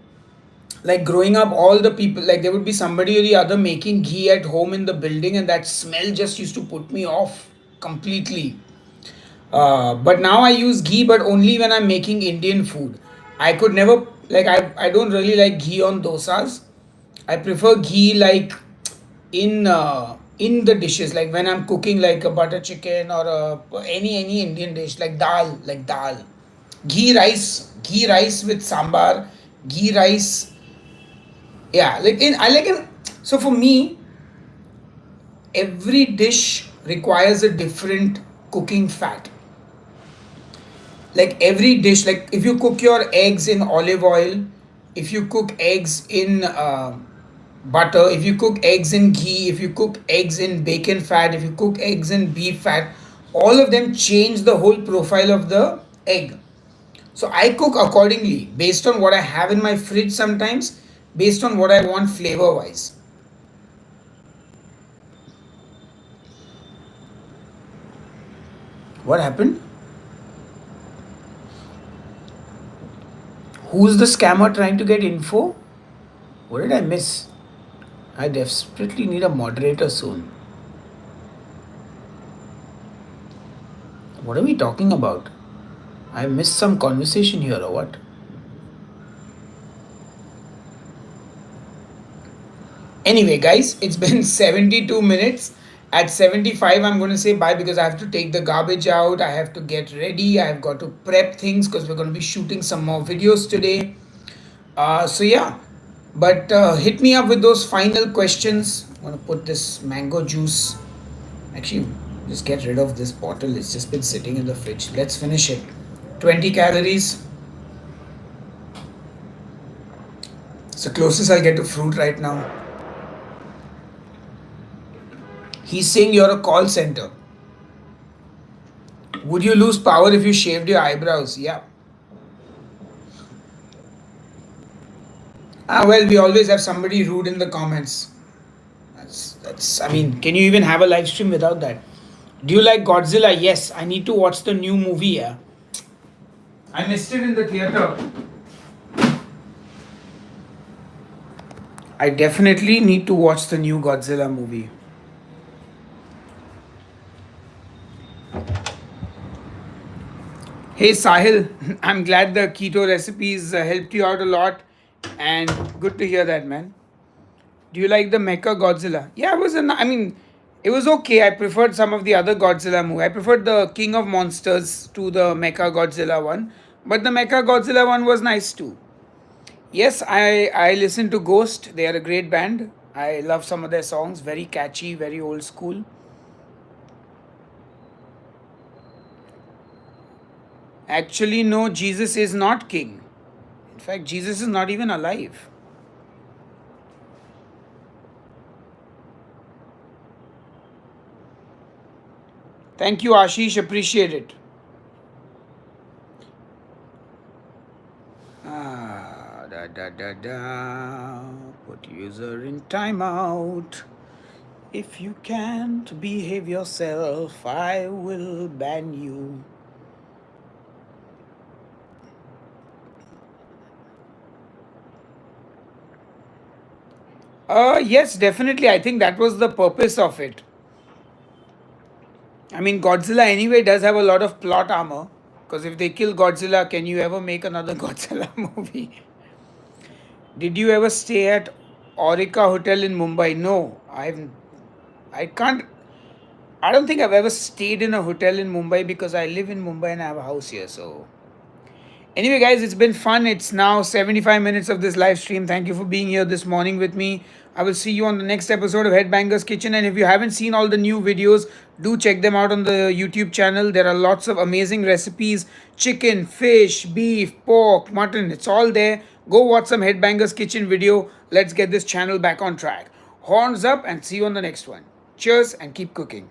Speaker 1: Like growing up, all the people, like there would be somebody or the other making ghee at home in the building, and that smell just used to put me off completely. But now I use ghee, but only when I'm making Indian food. I could never, like, I don't really like ghee on dosas. I prefer ghee like in the dishes, like when I'm cooking like a butter chicken or any Indian dish, like dal, ghee rice with sambar, ghee rice. Yeah, like in I like it. So for me, every dish requires a different cooking fat. Like every dish, like if you cook your eggs in olive oil, if you cook eggs in butter, if you cook eggs in ghee, if you cook eggs in bacon fat, if you cook eggs in beef fat, all of them change the whole profile of the egg. So I cook accordingly based on what I have in my fridge sometimes, based on what I want flavor wise. What happened? Who's the scammer trying to get info? What did I miss? I desperately need a moderator soon. What are we talking about? I missed some conversation here or what? Anyway, guys, it's been 72 minutes. At 75, I'm going to say bye because I have to take the garbage out. I have to get ready. I've got to prep things because we're going to be shooting some more videos today. So, yeah. But hit me up with those final questions. I'm going to put this mango juice. Actually, just get rid of this bottle. It's just been sitting in the fridge. Let's finish it. 20 calories. It's the closest I'll get to fruit right now. He's saying you're a call center. Would you lose power if you shaved your eyebrows? Yeah. Well, we always have somebody rude in the comments. I mean, can you even have a live stream without that? Do you like Godzilla? Yes, I need to watch the new movie. Yeah, I missed it in the theater. I definitely need to watch the new Godzilla movie. Hey Sahil, I'm glad the keto recipes helped you out a lot, and good to hear that, man. Do you like the Mecha Godzilla? Yeah, I mean, it was okay. I preferred some of the other Godzilla movie. I preferred the King of Monsters to the Mecha Godzilla one, but the Mecha Godzilla one was nice too. Yes, I listen to Ghost. They are a great band. I love some of their songs. Very catchy, very old school. Actually, no, Jesus is not king. In fact, Jesus is not even alive. Thank you, Ashish. Appreciate it. Da da da da. Put user in timeout. If you can't behave yourself, I will ban you. Yes, definitely. I think that was the purpose of it. I mean, Godzilla anyway does have a lot of plot armor. Because if they kill Godzilla, can you ever make another Godzilla movie? Did you ever stay at Aurika Hotel in Mumbai? No, I can't. I don't think I've ever stayed in a hotel in Mumbai because I live in Mumbai and I have a house here. So, anyway, guys, it's been fun. It's now 75 minutes of this live stream. Thank you for being here this morning with me. I will see you on the next episode of Headbangers Kitchen. And if you haven't seen all the new videos, do check them out on the YouTube channel. There are lots of amazing recipes: chicken, fish, beef, pork, mutton. It's all there. Go watch some Headbangers Kitchen video. Let's get this channel back on track. Horns up and see you on the next one. Cheers and keep cooking.